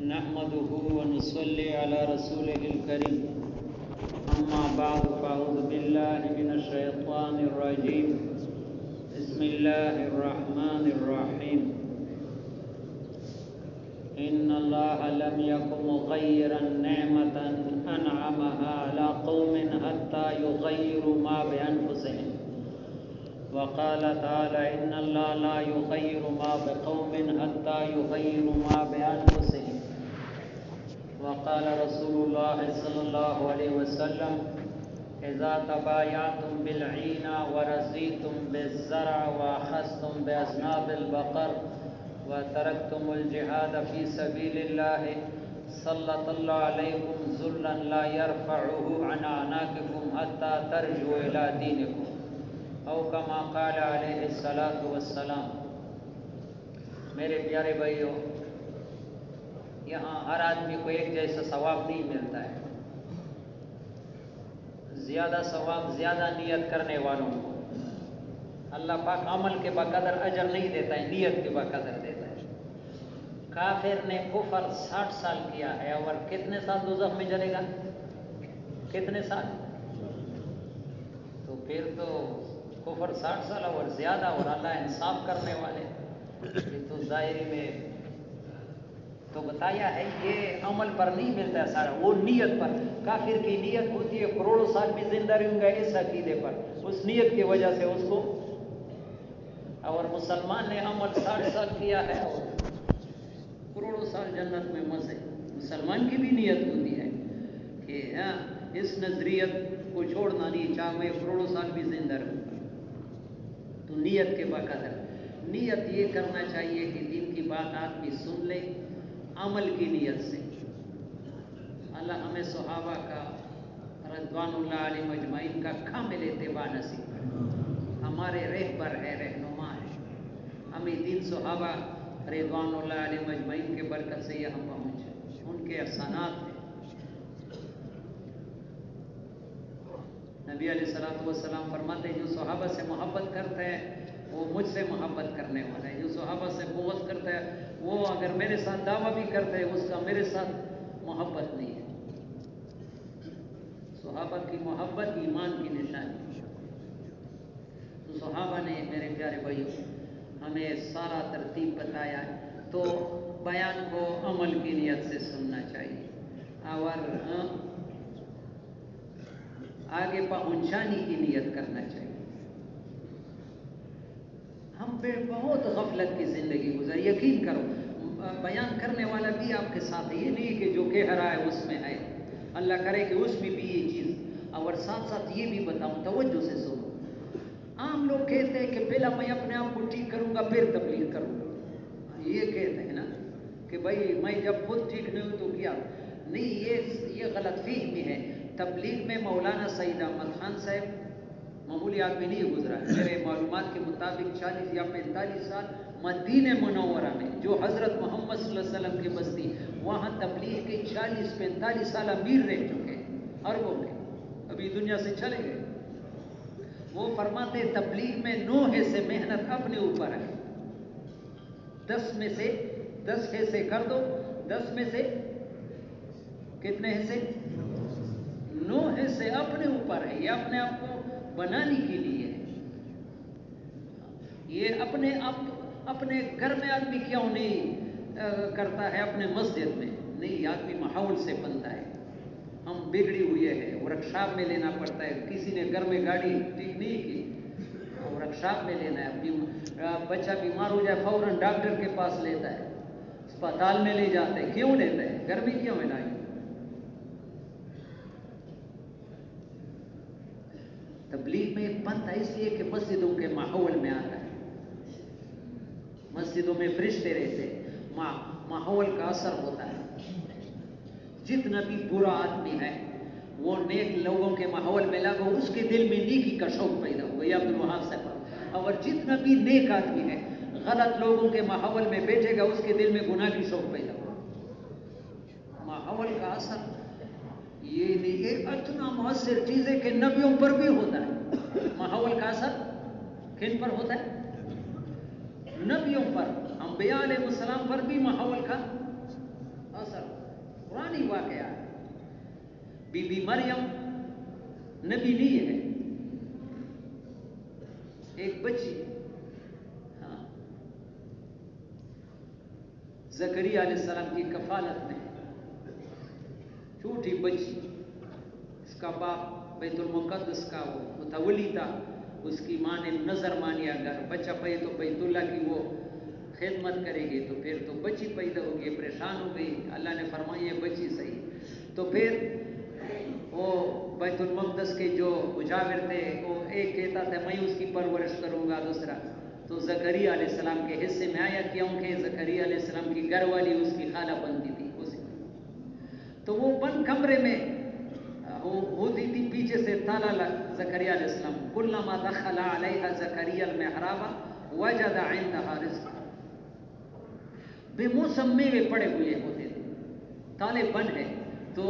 نحمده ونصلي على رسوله الكريم أما بعد فأعوذ بالله من الشيطان الرجيم بسم الله الرحمن الرحيم إن الله لم يكن مغيرا نعمة أنعمها على قوم حتى يغيروا ما بأنفسهم وقال تعالى إن الله لا يغير ما بقوم حتى يغيروا ما بأنفسهم وقال رسول الله صلى الله عليه وسلم إذا تبايعتم بالعينة ورزيتم بالزرع وأخذتم بأذناب البقر وتركتم الجهاد في سبيل الله سلط الله عليكم ذلا لا يرفعه عن أعناقكم حتى ترجعوا إلى دينكم او کما قال علیہ الصلاۃ والسلام۔ میرے پیارے بھائیوں، یہاں ہر آدمی کو ایک جیسا ثواب نہیں ملتا ہے۔ زیادہ ثواب زیادہ نیت کرنے والوں کو اللہ پاک عمل کے بقدر اجر نہیں دیتا ہے، نیت کے بقدر دیتا ہے۔ کافر نے کفر 60 سال کیا ہے اور کتنے سال دوزخ میں جلے گا؟ کتنے سال؟ تو پھر تو کفر 60 سال اور زیادہ، اور اللہ انصاف کرنے والے، یہ تو ظاہری میں تو بتایا ہے یہ عمل پر نہیں ملتا ہے سارا، وہ نیت پر۔ کافر کی نیت ہوتی ہے کروڑوں سال بھی زندہ رہوں گا اس عقیدے پر، اس نیت کی وجہ سے اس کو، اور مسلمان نے عمل 60 سال کیا ہے اور کروڑوں سال جنت میں مزے۔ مسلمان کی بھی نیت ہوتی ہے کہ اس نظریت کو چھوڑنا نہیں، چاہے میں کروڑوں سال بھی زندہ رہوں۔ تو نیت کے بقدر نیت یہ کرنا چاہیے کہ دین کی بات آدمی سن لے عمل کی نیت سے۔ اللہ ہمیں صحابہ کا رضوان اللہ علیہ مجمعین کا کامل اتباع نصیب کرے، ہمارے رہبر ہے، رہنما ہے، ہمیں دین صحابہ رضوان اللہ علیہ مجمعین کے برکت سے یہاں پہنچے، ان کے احسانات ہیں۔ نبی علیہ السلام فرماتے ہیں جو صحابہ سے محبت کرتے ہیں وہ مجھ سے محبت کرنے والا ہے، جو صحابہ سے بغض کرتا ہے وہ اگر میرے ساتھ دعویٰ بھی کرتے ہیں اس کا میرے ساتھ محبت نہیں ہے۔ صحابہ کی محبت ایمان کی نشانی۔ تو صحابہ نے میرے پیارے بھائیوں ہمیں سارا ترتیب بتایا ہے، تو بیان کو عمل کی نیت سے سننا چاہیے اور آگے پہنچانے کی نیت کرنا چاہیے۔ ہم پہ بہت غفلت کی زندگی گزر، یقین کرو بیان کرنے والا بھی آپ کے ساتھ ہے، یہ نہیں کہ جو کہہ رہا ہے اس میں ہے، اللہ کرے کہ اس میں بھی یہ چیز، اور ساتھ ساتھ یہ بھی بتاؤں توجہ سے سنو۔ عام لوگ کہتے ہیں کہ پہلا میں اپنے آپ کو ٹھیک کروں گا پھر تبلیغ کروں گا، یہ کہتے ہیں نا کہ بھائی میں جب خود ٹھیک نہیں ہوں تو کیا نہیں، یہ غلط فہمی ہے۔ تبلیغ میں مولانا سعید احمد خان صاحب معمولی آدمی نہیں گزرا، میرے معلومات کے مطابق 40 یا 45 سال مدینہ منورہ میں جو حضرت محمد صلی اللہ علیہ وسلم کی بستی، وہاں تبلیغ کے 40-45 سال امیر رہ چکے ہیں، اربوں کے، ابھی دنیا سے چلے گئے۔ وہ فرماتے تبلیغ میں 9 حصے محنت اپنے اوپر ہے، 10 میں سے 10 حصے کر دو، 10 میں سے کتنے حصے؟ 9 حصے اپنے اوپر ہے، یہ اپنے آپ کو بنانے کے لیے ہے۔ یہ اپنے گھر میں آدمی کیوں نہیں کرتا ہے، اپنے مسجد میں نہیں، آدمی ماحول سے بنتا ہے۔ ہم بگڑی ہوئے ہیں، ورک شاپ میں لینا پڑتا ہے، کسی نے گھر میں گاڑی ٹھیک نہیں کی ورک شاپ میں لینا ہے، بچہ بیمار ہو جائے فوراً ڈاکٹر کے پاس لیتا ہے، اسپتال میں لے جاتے ہیں، کیوں لیتا ہے؟ گھر میں کیوں ملائیں؟ تبلیغ میں بنتا اس لیے کہ مسجدوں کے ماحول میں آتا ہے، مسجدوں میں فرشتے رہتے، ماحول کا اثر ہوتا ہے۔ جتنا بھی برا آدمی ہے وہ نیک لوگوں کے ماحول میں لگا اس کے دل میں نیکی کا شوق پیدا ہوا، یہ عبدالوہاب صاحب، اور جتنا بھی نیک آدمی ہے غلط لوگوں کے ماحول میں بیٹھے گا اس کے دل میں گناہ کی شوق پیدا ہوا۔ ماحول کا اثر یہ نہیں، یہ اتنا مؤثر چیز ہے کہ نبیوں پر بھی ہوتا ہے۔ ماحول کا اثر کن پر ہوتا ہے؟ نبیوں پر، انبیاء علیہ السلام پر بھی ماحول کا اثر بی بی مریم نبی نہیں ہے، ایک بچی، ہاں، زکریا علیہ السلام کی کفالت میں چھوٹی بچی، اس کا باپ بیت المقدس کا وہ متولی تھا، اس کی ماں نے نظر مانی اگر بچہ پے تو بیت اللہ کی وہ خدمت کرے گی، تو پھر تو بچی پیدا ہو گئی، پریشان ہو گئی، اللہ نے فرمایا یہ بچی صحیح، تو پھر وہ بیت المقدس کے جو مجاور تھے وہ ایک کہتا تھا میں اس کی پرورش کروں گا، دوسرا تو زکریا علیہ السلام کے حصے میں آیا، کیونکہ زکریا علیہ السلام کی گھر والی اس کی خالہ بنتی تھی اسی، تو وہ بند کمرے میں ہوتی تھی، پیچھے سے تالا لگ زکریا علیہ السلام کلما دخل علیہ زکریا المحراب وجد عندها رزقا، بے موسم میوے پڑے ہوئے ہوتے تھے، تالے بند ہے، تو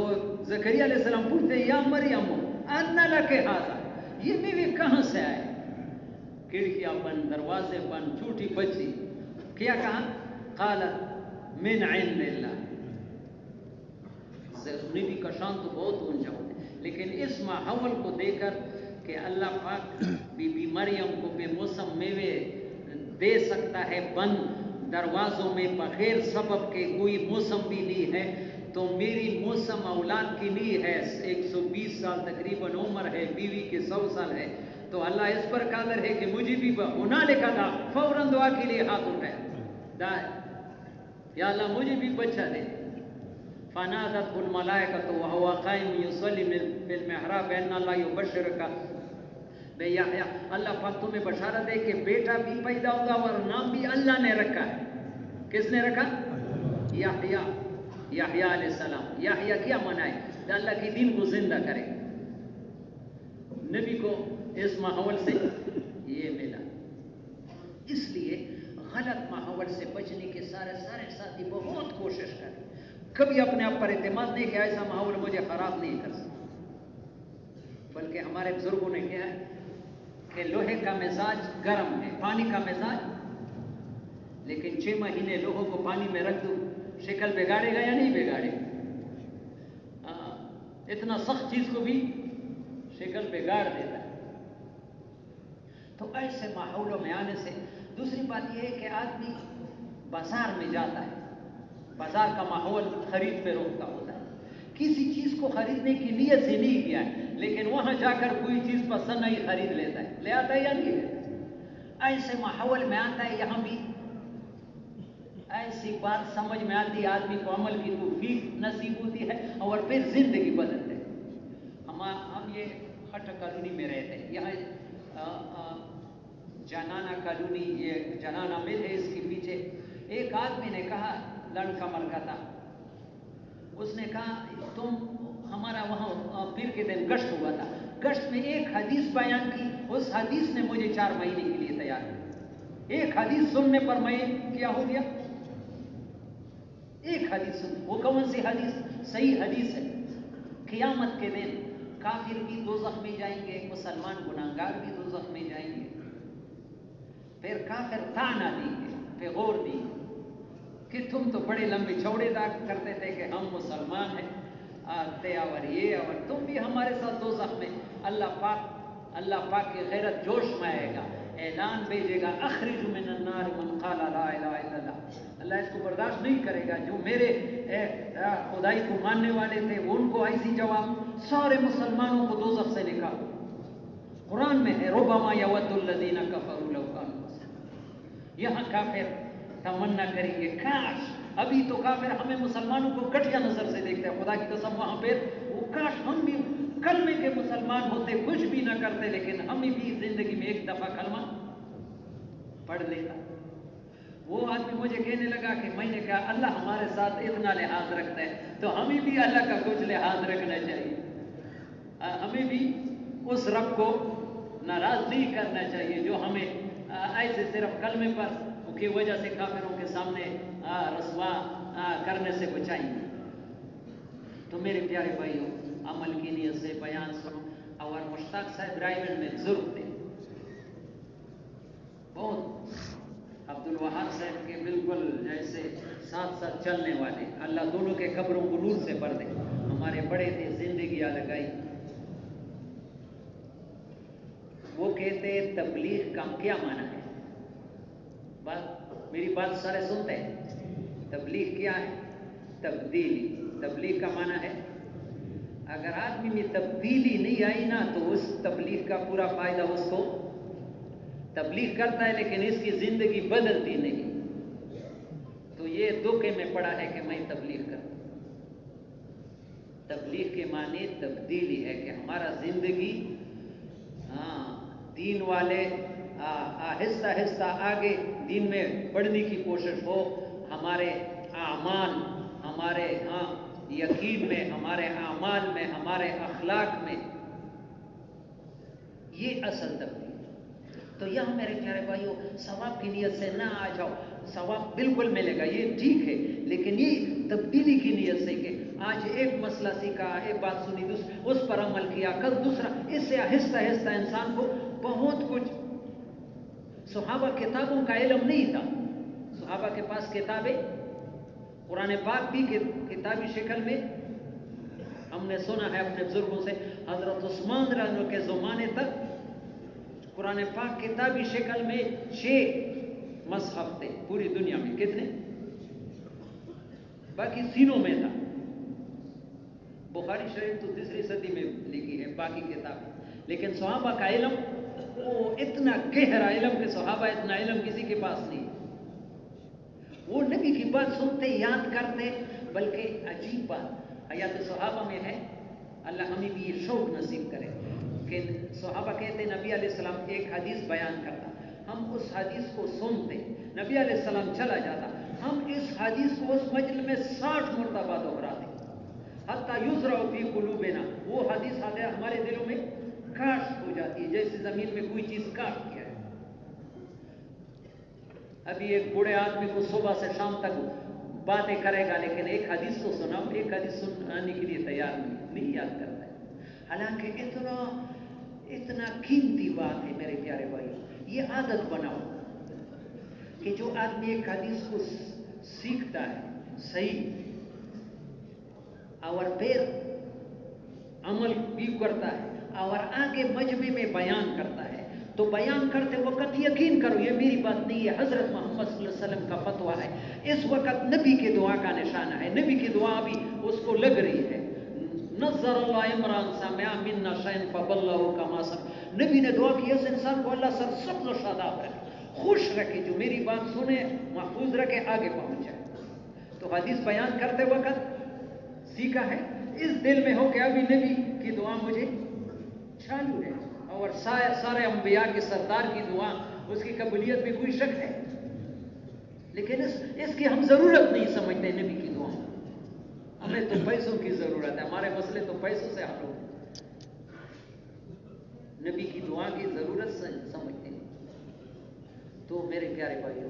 زکریا علیہ السلام پوچھتے یا مریم انا لک ھذا، یہ میوے کہاں سے آئے؟ کھڑکیاں بند، دروازے بند، چھوٹی بچی، کیا کہا؟ قالت من عند اللہ، نبی کا شان تو بہت اونچا ہوتا ہے، لیکن اس ماحول کو دیکھ کر کہ اللہ پاک بی بی مریم کو بے موسم میوے دے سکتا ہے بند دروازوں میں بغیر سبب کے، کوئی موسم بھی نہیں ہے، تو میری موسم اولاد کی نہیں ہے، 120 سال تقریباً عمر ہے، بیوی کے 100 سال ہے، تو اللہ اس پر قادر ہے کہ مجھے بھی ہونا لکھا تھا، فوراً دعا کے لیے ہاتھ اٹھایا، یا اللہ مجھے بھی بچہ دے، فنادت الملائکۃ وهو قائم یصلی فی المحراب ان اللہ یبشرک بے یحییٰ، اللہ پاک تمہیں بشارت دے کہ بیٹا بھی پیدا ہوگا اور نام بھی اللہ نے رکھا ہے، کس نے رکھا؟ یحییٰ، یحییٰ علیہ السلام، یحییٰ کیا معنی ہے؟ اللہ کی دین کو زندہ کرے، نبی کو اس ماحول سے یہ ملا، اس لیے غلط ماحول سے بچنے کے سارے ساتھی بہت کوشش کریں، کبھی اپنے آپ پر اعتماد نہیں کہ ایسا ماحول مجھے خراب نہیں کر سکتا، بلکہ ہمارے بزرگوں نے کہا ہے کہ لوہے کا مزاج گرم ہے، پانی کا مزاج، لیکن 6 مہینے لوہوں کو پانی میں رکھ دو، شکل بگاڑے گا یا نہیں بگاڑے گا؟ اتنا سخت چیز کو بھی شکل بگاڑ دیتا ہے، تو ایسے ماحولوں میں آنے سے دوسری بات یہ ہے کہ آدمی بازار میں جاتا ہے، بازار کا ماحول خرید فروخت کا ہوتا ہے، کسی چیز کو خریدنے کی نیت سے نہیں کیا ہے، لیکن وہاں جا کر کوئی چیز پسند نہیں خرید لیتا ہے، لے آتا ہے یا نہیں لیتا، ایسے ماحول میں آتا ہے، یہاں بھی ایسی بات سمجھ میں آتی ہے، آدمی کو عمل کی توفیق نصیب ہوتی ہے اور پھر زندگی بدلتے ہیں۔ ہم یہ ہٹ کالونی میں رہتے ہیں، یہاں جنانا کالونی، یہ جنانا مل ہے، اس کے پیچھے ایک آدمی نے کہا، لڑکا مرکا تھا، اس نے کہا تم ہمارا وہاں پیر کے دن گشت ہوا تھا، گشت میں ایک حدیث بیان کی، اس حدیث نے مجھے 4 مہینے کے لیے تیار کیا، ایک حدیث سننے پر میں کیا ہو گیا، ایک حدیث سن، وہ کون سی حدیث؟ صحیح حدیث ہے، قیامت کے دن کافر بھی دوزخ میں جائیں گے، مسلمان گناہگار بھی دوزخ میں جائیں گے، پھر کافر تانا دیں گے، پھر غور دیں گے کہ تم تو بڑے لمبے چوڑے داغ کرتے تھے کہ ہم مسلمان ہیں، آتے اور یہ، اور تم بھی ہمارے ساتھ دوزخ میں، اللہ پاک کی غیرت جوش میں آئے گا، اعلان بھیجے گا، اخرج من النار من قال لا الہ الا اللہ، اللہ اس کو برداشت نہیں کرے گا، جو میرے خدائی کو ماننے والے تھے وہ ان کو ایسی جواب، سارے مسلمانوں کو دوزخ سے نکالو، قرآن میں ہے ربما یود الذین کفروا لو کانوا مسلمین، یہاں کافر تمنا کریں گے کاش، ابھی تو کافر ہمیں مسلمانوں کو گھٹیا نظر سے دیکھتے ہیں، خدا کی قسم وہاں پہ وہ کاش ہم بھی کلمے کے مسلمان ہوتے، کچھ بھی نہ کرتے، لیکن ہمیں بھی زندگی میں ایک دفعہ کلمہ پڑھ لیتا۔ وہ آدمی مجھے کہنے لگا کہ میں نے کہا اللہ ہمارے ساتھ اتنا لحاظ رکھتا ہے تو ہمیں بھی اللہ کا کچھ لحاظ رکھنا چاہیے، ہمیں بھی اس رب کو ناراض نہیں کرنا چاہیے جو ہمیں ایسے صرف کلمے پر کی وجہ سے کافروں کے سامنے رسوا کرنے سے بچائیں۔ تو میرے پیارے بھائیوں، عمل کی نیت سے بیان سنو، اور مشتاق صاحب رائے گنج میں بزرگ تھے، بہت عبد الوہاب صاحب کے بالکل جیسے ساتھ ساتھ چلنے والے، اللہ دونوں کے قبروں کو نور سے بھر دے. ہمارے بڑے تھے زندگیاں لگائی. وہ کہتے تبلیغ کا کیا معنی ہے؟ میری بات سارے سنتے ہیں. تبلیغ کیا ہے؟ تبدیلی. تبلیغ کا معنی ہے اگر آدمی میں تبدیلی نہیں آئی نا تو اس تبلیغ کا پورا فائدہ اس کو. تبلیغ کرتا ہے لیکن اس کی زندگی بدلتی نہیں تو یہ دھوکے میں پڑا ہے کہ میں تبلیغ کرتا ہوں. تبلیغ کے معنی تبدیلی ہے کہ ہمارا زندگی دین والے آہستہ آہستہ آگے دین میں بڑھنے کی کوشش ہو. ہمارے اعمال، ہمارے یقین میں، ہمارے اعمال میں، ہمارے اخلاق میں، یہ اصل تبدیلی. تو یہاں میرے پیارے بھائیوں ثواب کی نیت سے نہ آ جاؤ. ثواب بالکل ملے گا، یہ ٹھیک ہے، لیکن یہ تبدیلی کی نیت سے کہ آج ایک مسئلہ سیکھا، ایک بات سنی، اس پر عمل کیا، کل دوسرا. اس سے آہستہ آہستہ انسان کو بہت کچھ. صحابہ کتابوں کا علم نہیں تھا. صحابہ کے پاس کتابیں، قرآن پاک بھی کتابی شکل میں ہم نے سنا ہے اپنے بزرگوں سے. حضرت عثمان رضی اللہ عنہ کے زمانے تک قرآن پاک کتابی شکل میں 6 مصحف تھے پوری دنیا میں. کتنے؟ باقی سینوں میں تھا. بخاری شریف تو 3 صدی میں لکھی ہے، باقی کتابیں. لیکن صحابہ کا علم وہ اتنا گہرا علم کہ صحابہ اتنا علم کسی کے پاس نہیں. وہ نبی کی بات سنتے یاد کرتے. بلکہ عجیب بات حیات صحابہ میں ہے، اللہ ہمیں بھی یہ شوق نصیب کرے کہ صحابہ کہتے نبی علیہ السلام ایک حدیث بیان کرتا، ہم اس حدیث کو سنتے، نبی علیہ السلام چلا جاتا، ہم اس حدیث کو اس مجلس میں 60 مرتبہ دہراتے حتیٰ یزرع فی قلوبنا. وہ حدیث ہمارے دلوں میں کاشت ہو جاتی ہے جیسے زمین میں کوئی چیز کاشت کیا ہے. ابھی ایک بوڑھے آدمی کو صبح سے شام تک باتیں کرے گا لیکن ایک حدیث تو سنا، ایک حدیث سنانے کے لیے تیار نہیں یاد کرتا ہے. حالانکہ اتنا قیمتی بات ہے میرے پیارے بھائی. یہ عادت بناؤ کہ جو آدمی ایک حدیث کو سیکھتا ہے صحیح اور پھر عمل بھی کرتا ہے اور آگے مجمع میں بیان کرتا ہے تو بیان کرتے وقت یقین کرو یہ میری بات نہیں ہے، حضرت محمد صلی اللہ علیہ وسلم کا فتویٰ ہے. اس وقت نبی کی دعا کا نشانہ ہے، نبی کی دعا بھی اس کو لگ رہی ہے. نظر اللہ عمران سمع منا شیئا فبلغہ کما سمع. نبی نے دعا کی اس انسان کو اللہ سر سبز و شاداب رکھے، خوش رکھے، جو میری بات سنے محفوظ رکھے، آگے پہنچ جائے. تو حدیث بیان کرتے وقت سیکھا ہے، اس دل میں ہو کہ ابھی نبی کی دعا مجھے چالو ہے اور سارے انبیاء کے سردار کی دعا اس کی قبولیت میں کوئی شک ہے. لیکن اس کی ہم ضرورت نہیں سمجھتے نبی کی دعا. ہمیں تو پیسوں کی ضرورت ہے، ہمارے مسئلے تو پیسوں سے حل ہو. نبی کی دعا کی ضرورت سمجھتے ہیں. تو میرے پیارے بھائیوں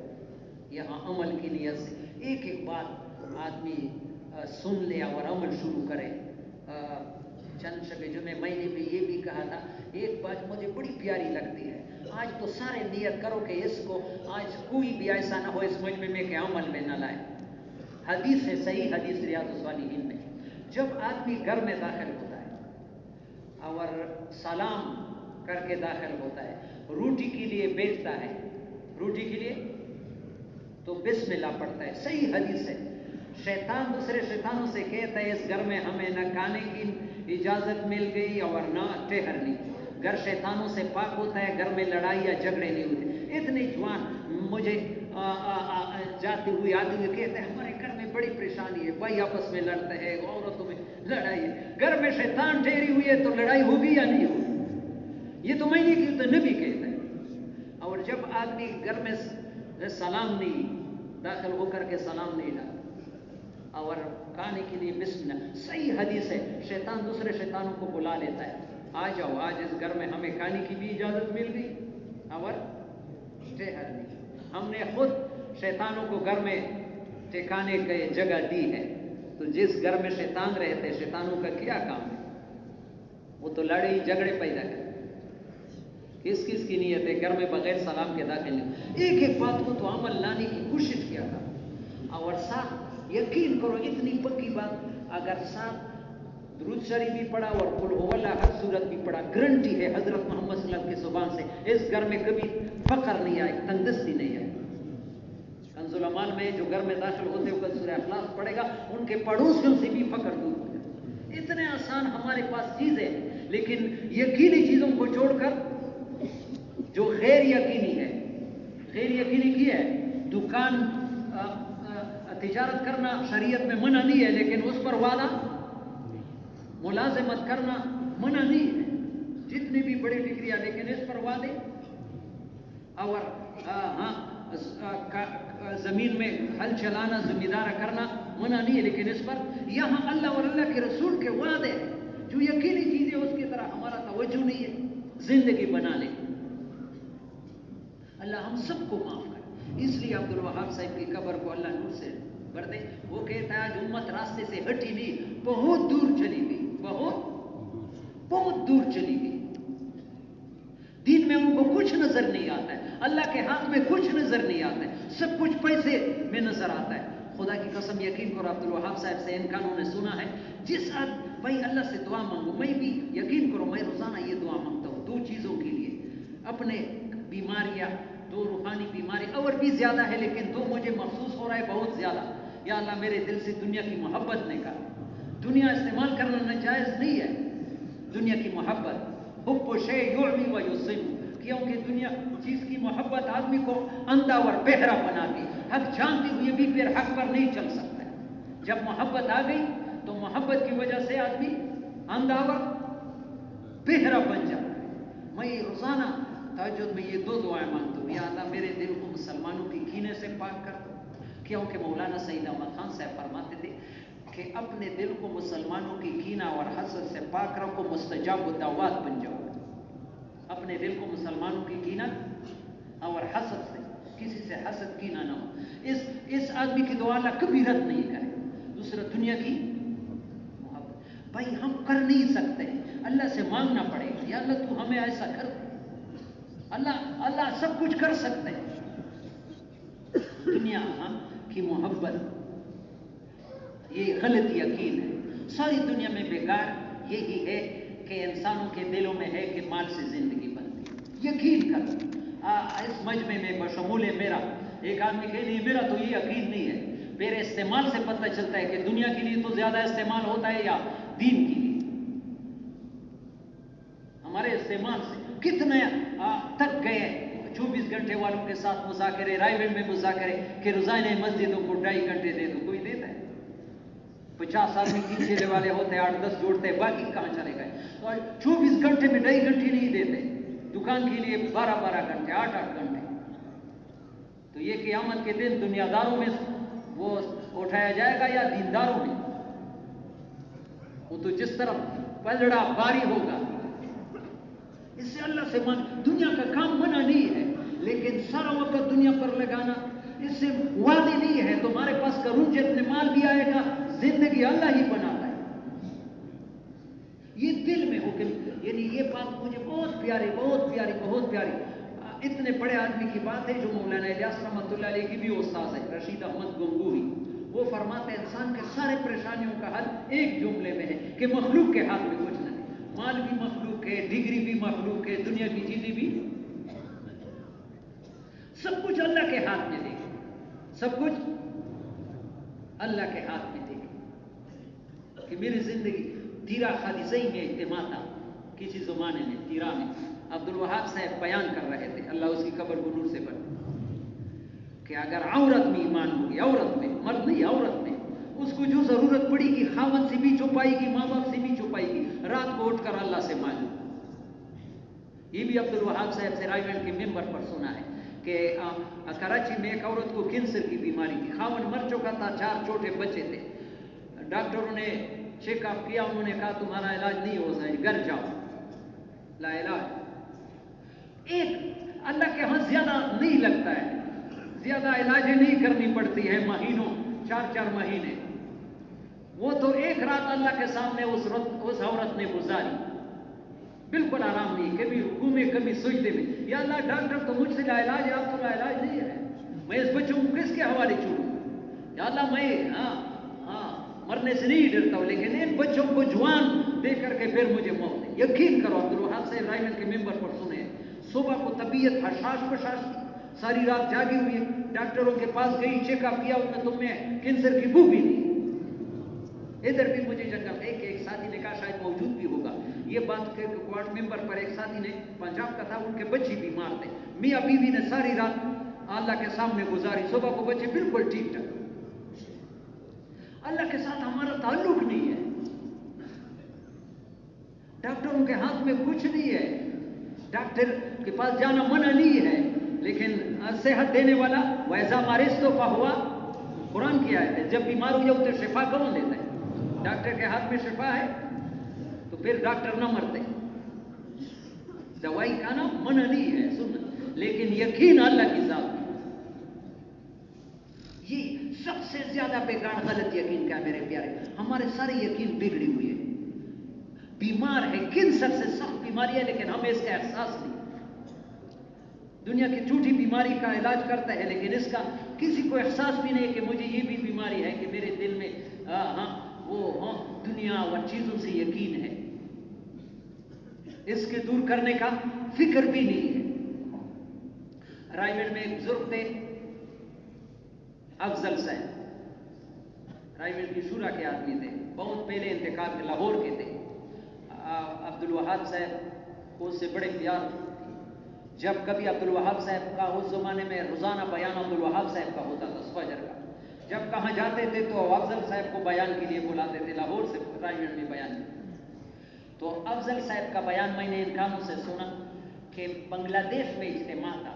یہاں عمل کی نیت سے ایک ایک بات آدمی سن لے اور عمل شروع کرے. چند شب جمعے میں نے بھی یہ بھی کہا تھا، ایک بات مجھے بڑی پیاری لگتی ہے. آج تو سارے نیت کرو کہ اس کو آج کوئی بھی ایسا نہ ہو اس مجمع میں کہ عمل میں نہ لائے. حدیث ہے صحیح حدیث ریاض الصالحین میں، جب آدمی گھر میں داخل ہوتا ہے اور سلام کر کے داخل ہوتا ہے، روٹی کے لیے بیٹھتا ہے، روٹی کے لیے تو بسم اللہ پڑھتا ہے. صحیح حدیث ہے. شیطان دوسرے شیطانوں سے کہتا ہے اس گھر میں ہمیں نہ کھانے کی اجازت مل گئی اور نہ ٹھہرنے. گھر شیطانوں سے پاک ہوتا ہے، گھر میں لڑائی یا جھگڑے نہیں ہوتے. اتنے جوان مجھے جاتے ہوئے آتے ہوئے کہتے ہیں ہمارے گھر میں بڑی پریشانی ہے، بھائی آپس میں لڑتے ہیں، عورتوں میں لڑائی ہے. گھر میں شیطان ٹھہری ہوئی ہے تو لڑائی ہوگی یا نہیں ہوگی؟ یہ تو میں نہیں کی، تو نبی کہتا ہے. اور جب آدمی گھر میں سلام نہیں، داخل ہو کر کے سلام نہیں ڈالا اور کھانے کے لیے بسم اللہ، صحیح حدیث ہے. شیطان دوسرے شیطانوں کو بلا لیتا ہے، آ جاؤ آج اس گھر میں ہمیں کھانے کی بھی اجازت مل گئی اور ٹھہرنے. ہم نے خود شیطانوں کو گھر میں ٹھکانے کی جگہ دی ہے. تو جس گھر میں شیطان رہتے شیطانوں کا کیا کام ہے؟ وہ تو لڑائی جھگڑے پیدا کرتے. کس کس کی نیت ہے گھر میں بغیر سلام کے داخل نہیں؟ ایک ایک بات کو تو عمل لانے کی کوشش کیا تھا. اور ساتھ یقین کرو اتنی پکی بات، اگر ساتھ درود شریف بھی پڑھا اور قل هو اللہ ہر صورت بھی پڑھا، گارنٹی ہے حضرت محمد صلی اللہ علیہ وسلم کی زبان سے اس گھر میں کبھی فقر نہیں آئے، تنگستی نہیں آئے۔ کنز العمال میں جو گھر میں داخل ہوتے ہوئے سورہ اخلاص پڑھے گا، ان کے پڑوسیوں سے بھی فقر دور ہو جائے۔ اتنے آسان ہمارے پاس چیزیں ہیں، لیکن یقینی چیزوں کو چھوڑ کر جو غیر یقینی ہے، غیر یقینی کی ہے، دکان تجارت کرنا شریعت میں منع نہیں ہے، لیکن اس پر وعدہ ملازمت کرنا منع نہیں ہے، جتنی بھی بڑی ڈگریاں، لیکن اس پر وعدے، اور زمین میں ہل چلانا، زمیندار کرنا منع نہیں ہے، لیکن اس پر یہاں اللہ اور اللہ کے رسول کے وعدے ہیں جو یقینی چیزیں، اس کی طرح ہمارا توجہ نہیں ہے زندگی بنانے۔ اللہ ہم سب کو معاف کرے۔ اس لیے عبد الوہاب صاحب کی قبر کو اللہ نور سے بھر دے۔ وہ کہتا ہے آج امت راستے سے ہٹی نہیں، بہت دور چلی گئی، بہت دور چلی گئی۔ دین میں ان کو کچھ نظر نہیں آتا ہے، اللہ کے ہاتھ میں کچھ نظر نہیں آتا ہے، سب کچھ پیسے میں نظر آتا ہے۔ خدا کی قسم یقین کرو، عبد الوہاب صاحب سے ان کانوں نے سنا ہے، جس بھائی اللہ سے دعا مانگو، میں بھی یقین کرو میں روزانہ یہ دعا مانگتا ہوں دو چیزوں کے لیے، اپنے بیماریاں، دو روحانی بیماری اور بھی زیادہ ہے، لیکن دو مجھے محسوس ہو رہا ہے بہت زیادہ۔ یا اللہ میرے دل سے دنیا کی محبت نہیں کر، دنیا استعمال کرنا ناجائز نہیں ہے، دنیا کی محبت، حب شیء یعمی و یصم، کیونکہ دنیا چیز کی محبت آدمی کو اندھا اور بہرا بناتی، حق جانتے ہوئے بھی پھر حق پر نہیں چل سکتا۔ جب محبت آ گئی تو محبت کی وجہ سے آدمی اندھا اور بہرا بن جاتا ہے۔ میں روزانہ تہجد میں یہ دو دعائیں مانگتا ہوں، یا اللہ میرے دل کو مسلمانوں کی کینے سے پاک کر دو، کیونکہ مولانا سید احمد خان صاحب فرماتے تھے کہ اپنے دل کو مسلمانوں کی کینہ اور حسد سے پاک رکھو، مستجاب الدعوات بن جاؤ۔ اپنے دل کو مسلمانوں کی کینہ اور حسد سے، کسی سے حسد کینہ نہ ہو، اس آدمی کی دعا اللہ کبھی رد نہیں کرے۔ دوسرا دنیا کی محبت، بھائی ہم کر نہیں سکتے، اللہ سے مانگنا پڑے گا، یا اللہ تو ہمیں ایسا کر دے۔ اللہ سب کچھ کر سکتے ہیں۔ دنیا کی محبت یہ غلط یقین ہے، ساری دنیا میں بیکار یہی ہے کہ انسانوں کے دلوں میں ہے کہ مال سے زندگی بنتی۔ یقین کر، اس مجمع میں بشمول میرا ایک آدمی کہ نہیں میرا تو یہ یقین نہیں ہے، میرے استعمال سے پتہ چلتا ہے کہ دنیا کے لیے تو زیادہ استعمال ہوتا ہے یا دین کے لیے۔ ہمارے استعمال سے کتنے تک گئے 24 گھنٹے والوں کے ساتھ مذاکرے، رائے گڑھ میں مذاکرے کہ روزانہ مسجدوں کو 2.5 گھنٹے دے دو، کوئی دیتا ہے؟ 50 آدمی کھینچنے والے ہوتے ہیں، 8-10 جوڑتے ہیں، باقی کہاں چلے گئے؟ اور 24 گھنٹے میں 2.5 گھنٹے نہیں دیتے، دکان کے لیے 12-12 گھنٹے، 8-8 گھنٹے۔ تو یہ قیامت کے دن دنیا داروں میں وہ اٹھایا جائے گا یا دینداروں میں؟ وہ تو جس طرف پلڑا باری ہوگا۔ اس سے اللہ سے دنیا کا کام منع نہیں ہے، لیکن سارا وقت دنیا پر لگانا اس سے وعدے نہیں ہے۔ تمہارے پاس کروں جتنے مال بھی آئے گا، زندگی اللہ ہی بناتا ہے۔ یہ دل میں حکم، یعنی یہ بات مجھے بہت پیاری، بہت پیاری، بہت پیاری۔ اتنے بڑے آدمی کی بات ہے جو مولانا الیاس رحمۃ اللہ علیہ کی بھی استاد ہے، رشید احمد گنگوہی۔ وہ فرماتے ہیں انسان کے سارے پریشانیوں کا حل ایک جملے میں ہے کہ مخلوق کے ہاتھ میں کچھ نہیں، مال بھی مخلوق ہے، ڈگری بھی مخلوق ہے، دنیا کی چیزیں بھی، سب کچھ اللہ کے ہاتھ میں دے گا، سب کچھ اللہ کے ہاتھ میں دے گا۔ کہ میری زندگی تیرا خادثی میں اعتماد تھا، کسی زمانے میں تیرا میں عبد الوہاب صاحب بیان کر رہے تھے، اللہ اس کی قبر کو نور سے بھر، کہ اگر عورت میں ایمان ہوگی، عورت میں، مرد نہیں عورت میں، اس کو جو ضرورت پڑے گی خاوند سے بھی چھپائے گی، ماں باپ سے بھی چھپائے گی، رات کو اٹھ کر اللہ سے مانگے۔ یہ بھی عبد الوہاب صاحب سے رائے گڑھ کے ممبر پر سنا ہے کہ کراچی میں ایک عورت کو کینسر کی بیماری تھی، خاوند مر چکا تھا، 4 چھوٹے بچے تھے، ڈاکٹروں نے چیک اپ کیا، انہوں نے کہا تمہارا علاج نہیں ہو جائے، گھر جاؤ، لا علاج۔ ایک اللہ کے ہاں زیادہ نہیں لگتا ہے، زیادہ علاجیں نہیں کرنی پڑتی ہے، مہینوں 4 مہینے۔ وہ تو ایک رات اللہ کے سامنے اس عورت نے گزاری، بالکل آرام نہیں، کبھی رکوع میں کبھی سجدے میں، یا اللہ ڈاکٹر تو مجھ سے لا علاج ہے، آپ تو لا علاج نہیں ہے، میں اس بچوں کو کس کے حوالے چھوڑوں؟ یا اللہ میں مرنے سے نہیں ڈرتا ہوں، لیکن ان بچوں کو جوان دے کر کے پھر مجھے موت ہے۔ یقین کرو عبدالوہاب صاحب رائمل کے ممبر پر سنے، صبح کو طبیعت حشاش بشاش تھی، ساری رات جاگی ہوئی ہے، ڈاکٹروں کے پاس گئی، چیک اپ کیا، اس میں تم میں کینسر کی بو بھی نہیں۔ ادھر بھی مجھے جنگل ایک ساتھی نے کہا شاید موجود بھی ہوگا، یہ بات کہ کوارٹ ممبر پر ایک ساتھی نے پنجاب کا تھا، ان کے بچے بیمار تھے، میاں بیوی نے ساری رات اللہ کے سامنے گزاری، صبح کو بچے بالکل ٹھیک ٹھاک۔ اللہ کے ساتھ ہمارا تعلق نہیں ہے، ڈاکٹروں کے ہاتھ میں کچھ نہیں ہے، ڈاکٹر کے پاس جانا منع نہیں ہے، لیکن صحت دینے والا ویسا مارس تو ہوا قرآن کی آیت ہے، جب بیمار ہو جاؤ تو شفا کون دیتا ہے؟ ڈاکٹر کے ہاتھ میں شفا ہے تو پھر ڈاکٹر نہ مرتے، دوائی کھانا منع نہیں ہے سننا، لیکن یقین اللہ کی ذات، یہ سب سے زیادہ بیکار غلط یقین کا ہے میرے پیارے، ہمارے سارے یقین بگڑی ہوئی ہے، بیمار ہے، کینسر سے سخت بیماری ہے، لیکن ہمیں اس کا احساس نہیں، دنیا کی جھوٹی بیماری کا علاج کرتا ہے، لیکن اس کا کسی کو احساس بھی نہیں کہ مجھے یہ بھی بیماری ہے، کہ میرے دل میں دنیا اور چیزوں سے یقین ہے، اس کے دور کرنے کا فکر بھی نہیں ہے۔ رائے میں ایک بزرگ تھے افضل صاحب، رائے کی شورا کے آدمی تھے، بہت پہلے انتقال کے لاہور کے تھے، عبدالوہاب صاحب کو اس سے بڑے پیار، جب کبھی عبدالوہاب صاحب کا اس زمانے میں روزانہ بیان عبدالوہاب صاحب کا ہوتا تھا فجر کا، جب کہاں جاتے تھے تو افضل صاحب کو بیان کے لیے بلاتے تھے، لاہور سے رائے میں بیان، تو افضل صاحب کا بیان میں نے ان کانوں سے سنا کہ بنگلہ دیش میں اجتماع تھا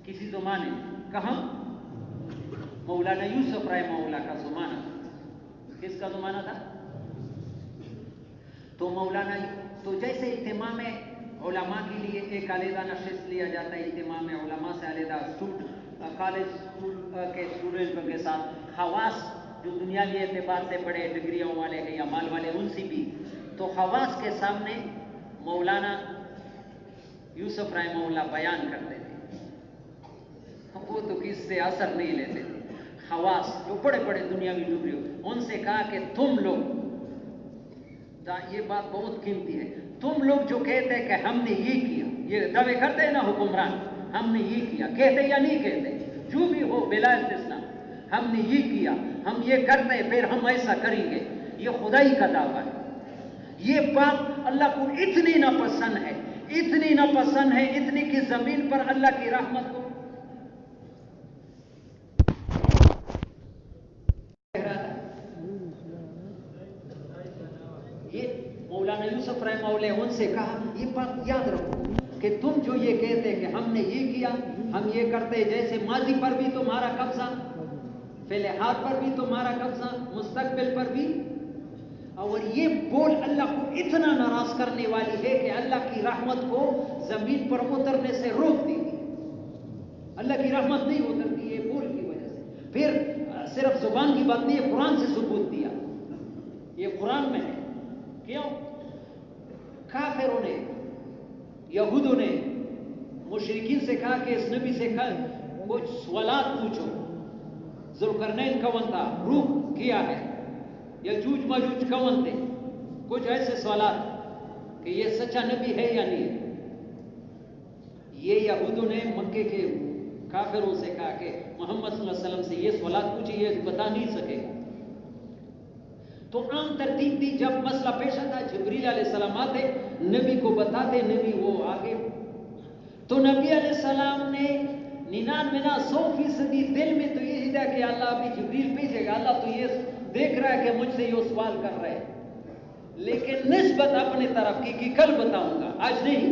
کسی زمانے، کہاں؟ مولانا یوسف رحمہ اللہ کا زمانہ، کس کا زمانہ تھا؟ تو مولانا، تو جیسے اجتماع میں علماء کے لیے ایک علیحدہ نشست لیا جاتا ہے، اجتماع میں علماء سے علیحدہ، کالج کے اسٹوڈنٹوں کے ساتھ خواص جو دنیاوی اعتبار سے بڑے ڈگریوں والے ہیں یا مال والے، ان سے بھی، تو خواص کے سامنے مولانا یوسف رحمہ اللہ بیان کرتے تھے، وہ تو کس سے اثر نہیں لیتے تھے، خواص جو بڑے بڑے دنیاوی ڈگریوں، ان سے کہا کہ تم لوگ، یہ بات بہت قیمتی ہے، تم لوگ جو کہتے ہیں کہ ہم نے یہ کیا، یہ دعوے کرتے ہیں نا حکمران، ہم نے یہ کیا، کہتے یا نہیں کہتے، جو بھی ہو بلا استثناء، ہم نے یہ کیا، ہم یہ کرتے ہیں، پھر ہم ایسا کریں گے، یہ خدائی کا دعویٰ ہے، یہ بات اللہ کو اتنی ناپسند ہے، اتنی ناپسند ہے، اتنی کہ زمین پر اللہ کی رحمت کو یہ مولانا یوسف رحمہ اللہ ان سے کہا، یہ بات یاد رکھو کہ تم جو یہ کہتے ہیں کہ ہم نے یہ کیا، ہم یہ کرتے، جیسے ماضی پر بھی تمہارا قبضہ، فعل حال پر بھی تمہارا قبضہ، مستقبل پر بھی، اور یہ بول اللہ کو اتنا ناراض کرنے والی ہے کہ اللہ کی رحمت کو زمین پر اترنے سے روک دی تھی، اللہ کی رحمت نہیں اترتی ہے بول کی وجہ سے۔ پھر صرف زبان کی بات نہیں ہے، قرآن سے ثبوت دیا، یہ قرآن میں ہے، کیوں؟ کافروں نے، یہودوں نے مشرکین سے کہا کہ اس نبی سے کچھ سوالات پوچھو، ذوالقرنین کون تھا، روح کیا ہے، یجوج ماجوج کون تھے، کچھ ایسے سوالات کہ یہ سچا نبی ہے یا نہیں ہے۔ یہ یہودوں نے مکے کے کافروں سے کہا کہ محمد صلی اللہ علیہ وسلم سے یہ سوالات پوچھی، یہ بتا نہیں سکے گا، تو عام ترتیب تھی، جب مسئلہ پیش آتا جبریل علیہ السلام آتے، نبی کو بتاتے، نبی وہ آگے، تو نبی علیہ السلام نے 99-100% دل میں تو یہ تھا کہ اللہ ابھی جبریل بھیجے گا، اللہ تو یہ دیکھ رہا ہے کہ مجھ سے یہ سوال کر رہے ہیں، لیکن نسبت اپنے طرف کی کہ کل بتاؤں گا، آج نہیں،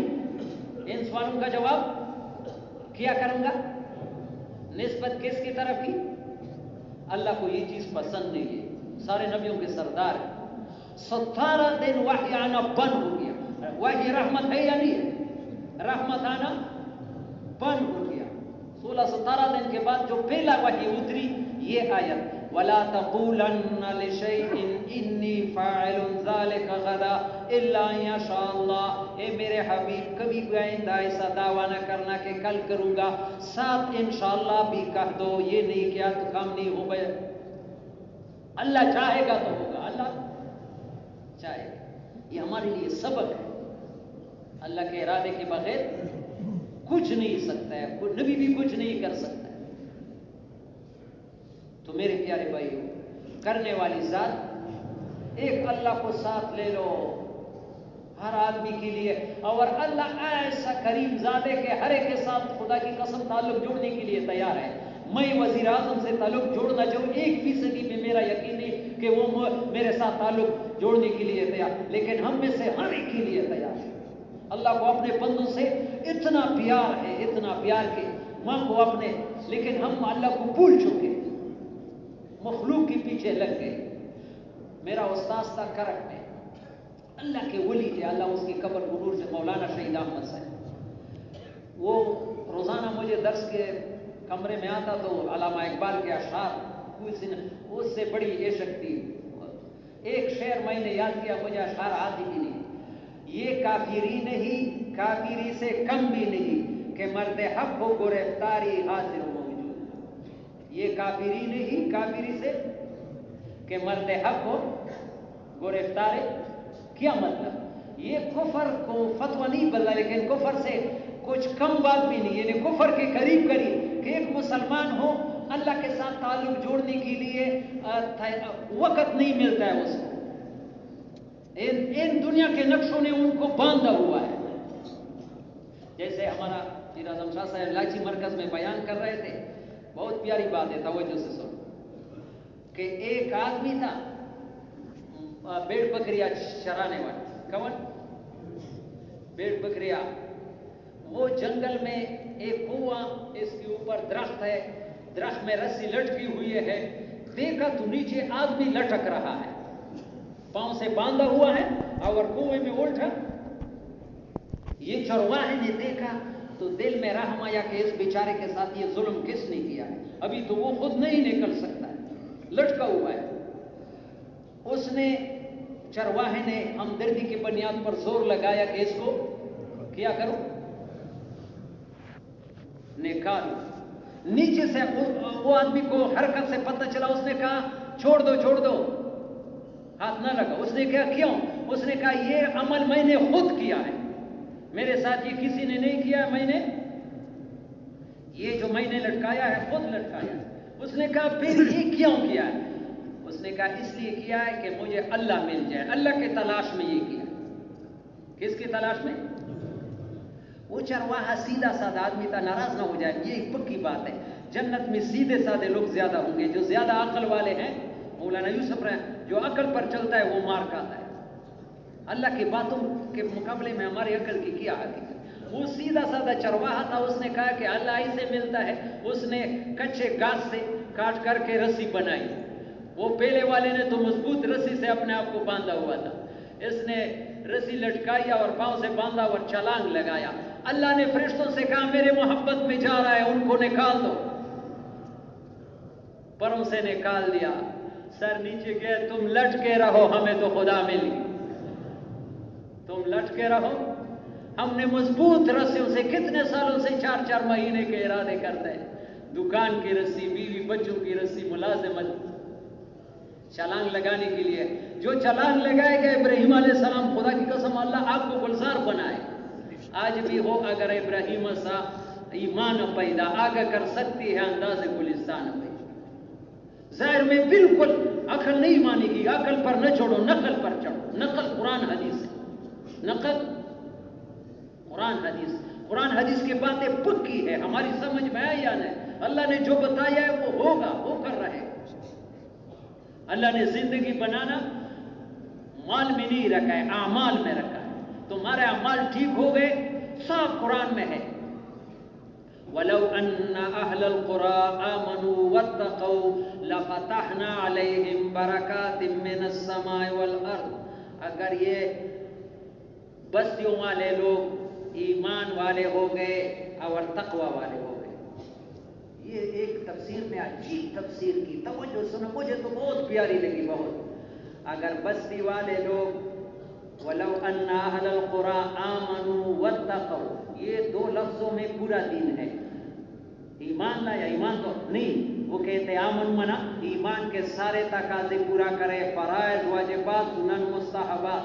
ان سوالوں کا جواب کیا کروں گا، نسبت کس کی طرف کی؟ اللہ کو یہ چیز پسند نہیں ہے، سارے نبیوں کے سردار ہیں، 17 دن وحی آنا بند ہو گیا، وحی رحمت ہے یا نہیں ہے؟ رحمت آنا بند ہو گیا، 16-17 دن کے بعد جو پہلا وحی اتری یہ آیت، وَلَا تَقُولَنَّ لِشَيْءٍ إِنِّي فَاعِلٌ ذَلِكَ غَدًا إِلَّا أَن يَشَاءَ اللَّهُ، اے میرے حبیب کبھی بھی آئندہ ایسا دعویٰ نہ کرنا کہ کل کروں گا، ساتھ انشاءاللہ بھی کہہ دو، یہ نہیں کیا تو کام نہیں ہو گیا، اللہ چاہے گا تو ہوگا، اللہ چاہے گا۔ یہ ہمارے لیے سبق ہے، اللہ کے ارادے کے بغیر کچھ نہیں سکتا ہے، کوئی نبی بھی کچھ نہیں کر سکتا ہے۔ تو میرے پیارے بھائیو، کرنے والی ذات ایک اللہ کو ساتھ لے لو ہر آدمی کے لیے، اور اللہ ایسا کریم ذات ہے کہ ہر ایک کے ساتھ خدا کی قسم تعلق جوڑنے کے لیے تیار ہے۔ میں وزیر اعظم سے تعلق جوڑنا چاہوں، 1% میں میرا یقین نہیں کہ وہ میرے ساتھ تعلق جوڑنے کے لیے تیار، لیکن ہم میں سے ہر ایک کے لیے تیار ہے۔ اللہ کو اپنے بندوں سے اتنا پیار ہے، اتنا پیار کہ ماں کو اپنے، لیکن ہم اللہ کو بھول چکے، مخلوق کے پیچھے لگ گئے۔ میرا استاد تھا کرک میں، اللہ کے ولی تھے، اللہ اس کی قبر کو نور سے، مولانا شہید احمد صاحب۔ وہ روزانہ مجھے درس کے کمرے میں آتا تو علامہ اقبال کے اشعار، اس سے بڑی عشق تھی۔ ایک شعر میں نے یاد کیا، مجھے اشعار آتی بھی نہیں۔ یہ کافری نہیں، کافری سے کم بھی نہیں، کہ مرد حق ہو گرفتاری حاضر موجود۔ یہ کافری نہیں، کافری سے کہ مرد حق ہو گرفتاری، کیا مطلب؟ یہ کفر کو فتویٰ نہیں بدلا، لیکن کفر سے کچھ کم بات بھی نہیں، یعنی کفر کے قریب قریب، کہ ایک مسلمان ہو اللہ کے ساتھ تعلق جوڑنے کے لیے وقت نہیں ملتا ہے اس کو۔ ان دنیا کے نقشوں نے ان کو باندھا ہوا ہے۔ جیسے ہمارا پیر اعظم شاہ صاحب لاچی مرکز میں بیان کر رہے تھے، بہت پیاری بات ہے، توجہ سے سن، کہ ایک آدمی تھا بھیڑ بکریاں چرانے والا، کون؟ بھیڑ بکریاں۔ وہ جنگل میں ایک کنواں، اس کے اوپر درخت ہے، درخت میں رسی لٹکی ہوئی ہے، دیکھا تو نیچے آدمی لٹک رہا ہے، پاؤں سے باندھا ہوا ہے اور کنویں میں الٹا۔ یہ چرواہے نے دیکھا تو دل میں رحم آیا کہ اس بیچارے کے ساتھ یہ ظلم کس نے کیا ہے، ابھی تو وہ خود نہیں نکل سکتا ہے، لٹکا ہوا ہے۔ اس نے، چرواہے نے ہمدردی کی بنیاد پر زور لگایا کہ اس کو کیا کرو، نکالو۔ نیچے سے وہ آدمی کو حرکت سے پتہ چلا، اس نے کہا چھوڑ دو چھوڑ دو، ہاتھ نہ لگا۔ اس نے کہا کیوں؟ اس نے کہا یہ عمل میں نے خود کیا ہے، میرے ساتھ یہ کسی نے نہیں کیا، میں نے یہ جو میں نے لٹکایا ہے خود لٹکایا ہے۔ اس نے کہا پھر یہ کیوں کیا ہے؟ اس نے کہا اس لیے کیا ہے کہ مجھے اللہ مل جائے، اللہ کے تلاش میں یہ کیا۔ کس کی تلاش میں؟ وہ چرواہا سیدھا سادہ آدمی تھا، ناراض نہ ہو جائے، یہ ایک پکی بات ہے، جنت میں سیدھے سادے لوگ زیادہ ہوں گے، جو زیادہ عقل والے ہیں، مولانا یوسف رہے، جو عقل پر چلتا ہے وہ مار کھاتا ہے۔ اللہ کی باتوں کے مقابلے میں ہماری عقل کی کیا حقیقت؟ وہ سیدھا سادہ چرواہا تھا، اس نے کہا کہ اللہ ایسے ملتا ہے۔ اس نے کچے گھاس سے کاٹ کر کے رسی بنائی، وہ پہلے والے نے تو مضبوط رسی سے اپنے آپ کو باندھا ہوا تھا، اس نے رسی لٹکائی اور پاؤں سے باندھا اور چھلانگ لگایا۔ اللہ نے فرشتوں سے کہا میرے محبت میں جا رہا ہے، ان کو نکال دو، پروں سے نکال دیا، سر نیچے گئے، تم لٹکے رہو، ہمیں تو خدا ملی، تم لٹکے رہو۔ ہم نے مضبوط رسیوں سے کتنے سالوں سے 4 مہینے کے ارادے کرتے ہیں، دکان کی رسی، بیوی بچوں کی رسی، ملازمت، چھلانگ لگانے کے لیے۔ جو چھلانگ لگائے گا ابراہیم علیہ السلام، خدا کی قسم اللہ آپ کو گلزار بنائے، آج بھی ہو اگر ابراہیم سا ایمان پیدا، آگے کر سکتی ہے انداز گلستان پیدا۔ ظاہر میں بالکل عقل نہیں مانے گی، عقل پر نہ چڑھو، نقل پر چڑھو، نقل قرآن حدیث ہے، نقل قرآن حدیث، قرآن حدیث کی باتیں پکی ہے، ہماری سمجھ میں آئی یا نہیں؟ اللہ نے جو بتایا ہے وہ ہوگا، وہ کر رہے۔ اللہ نے زندگی بنانا مال میں نہیں رکھا ہے، اعمال میں رکھا ہے۔ تمہارے اعمال ٹھیک ہو گئے، صاف قرآن میں ہے، وَلَوْ أَنَّ أَهْلَ الْقُرَىٰ آمَنُوا وَاتَّقَوْا لَفَتَحْنَا عَلَيْهِمْ بَرَكَاتٍ مِّنَ السَّمَاءِ وَالْأَرْضِ۔ اگر یہ بستیوں والے لوگ ایمان والے ہو گئے اور تقوی والے ہو گئے، یہ ایک تفسیر نے عجیب تفسیر کی، توجہ سنو، مجھے تو بہت پیاری لگی، بہت۔ اگر بستی والے لوگ، وَلَوْ أَنَّ أَهْلَ الْقُرَىٰ آمَنُوا وَاتَّقَوْا، یہ 2 لفظوں میں پورا دین ہے، ایمان لایا، ایمان تو نہیں، وہ کہتے آمن منا ایمان کے سارے تقاضے پورا کرے، فرائض واجبات سنن مستحبات،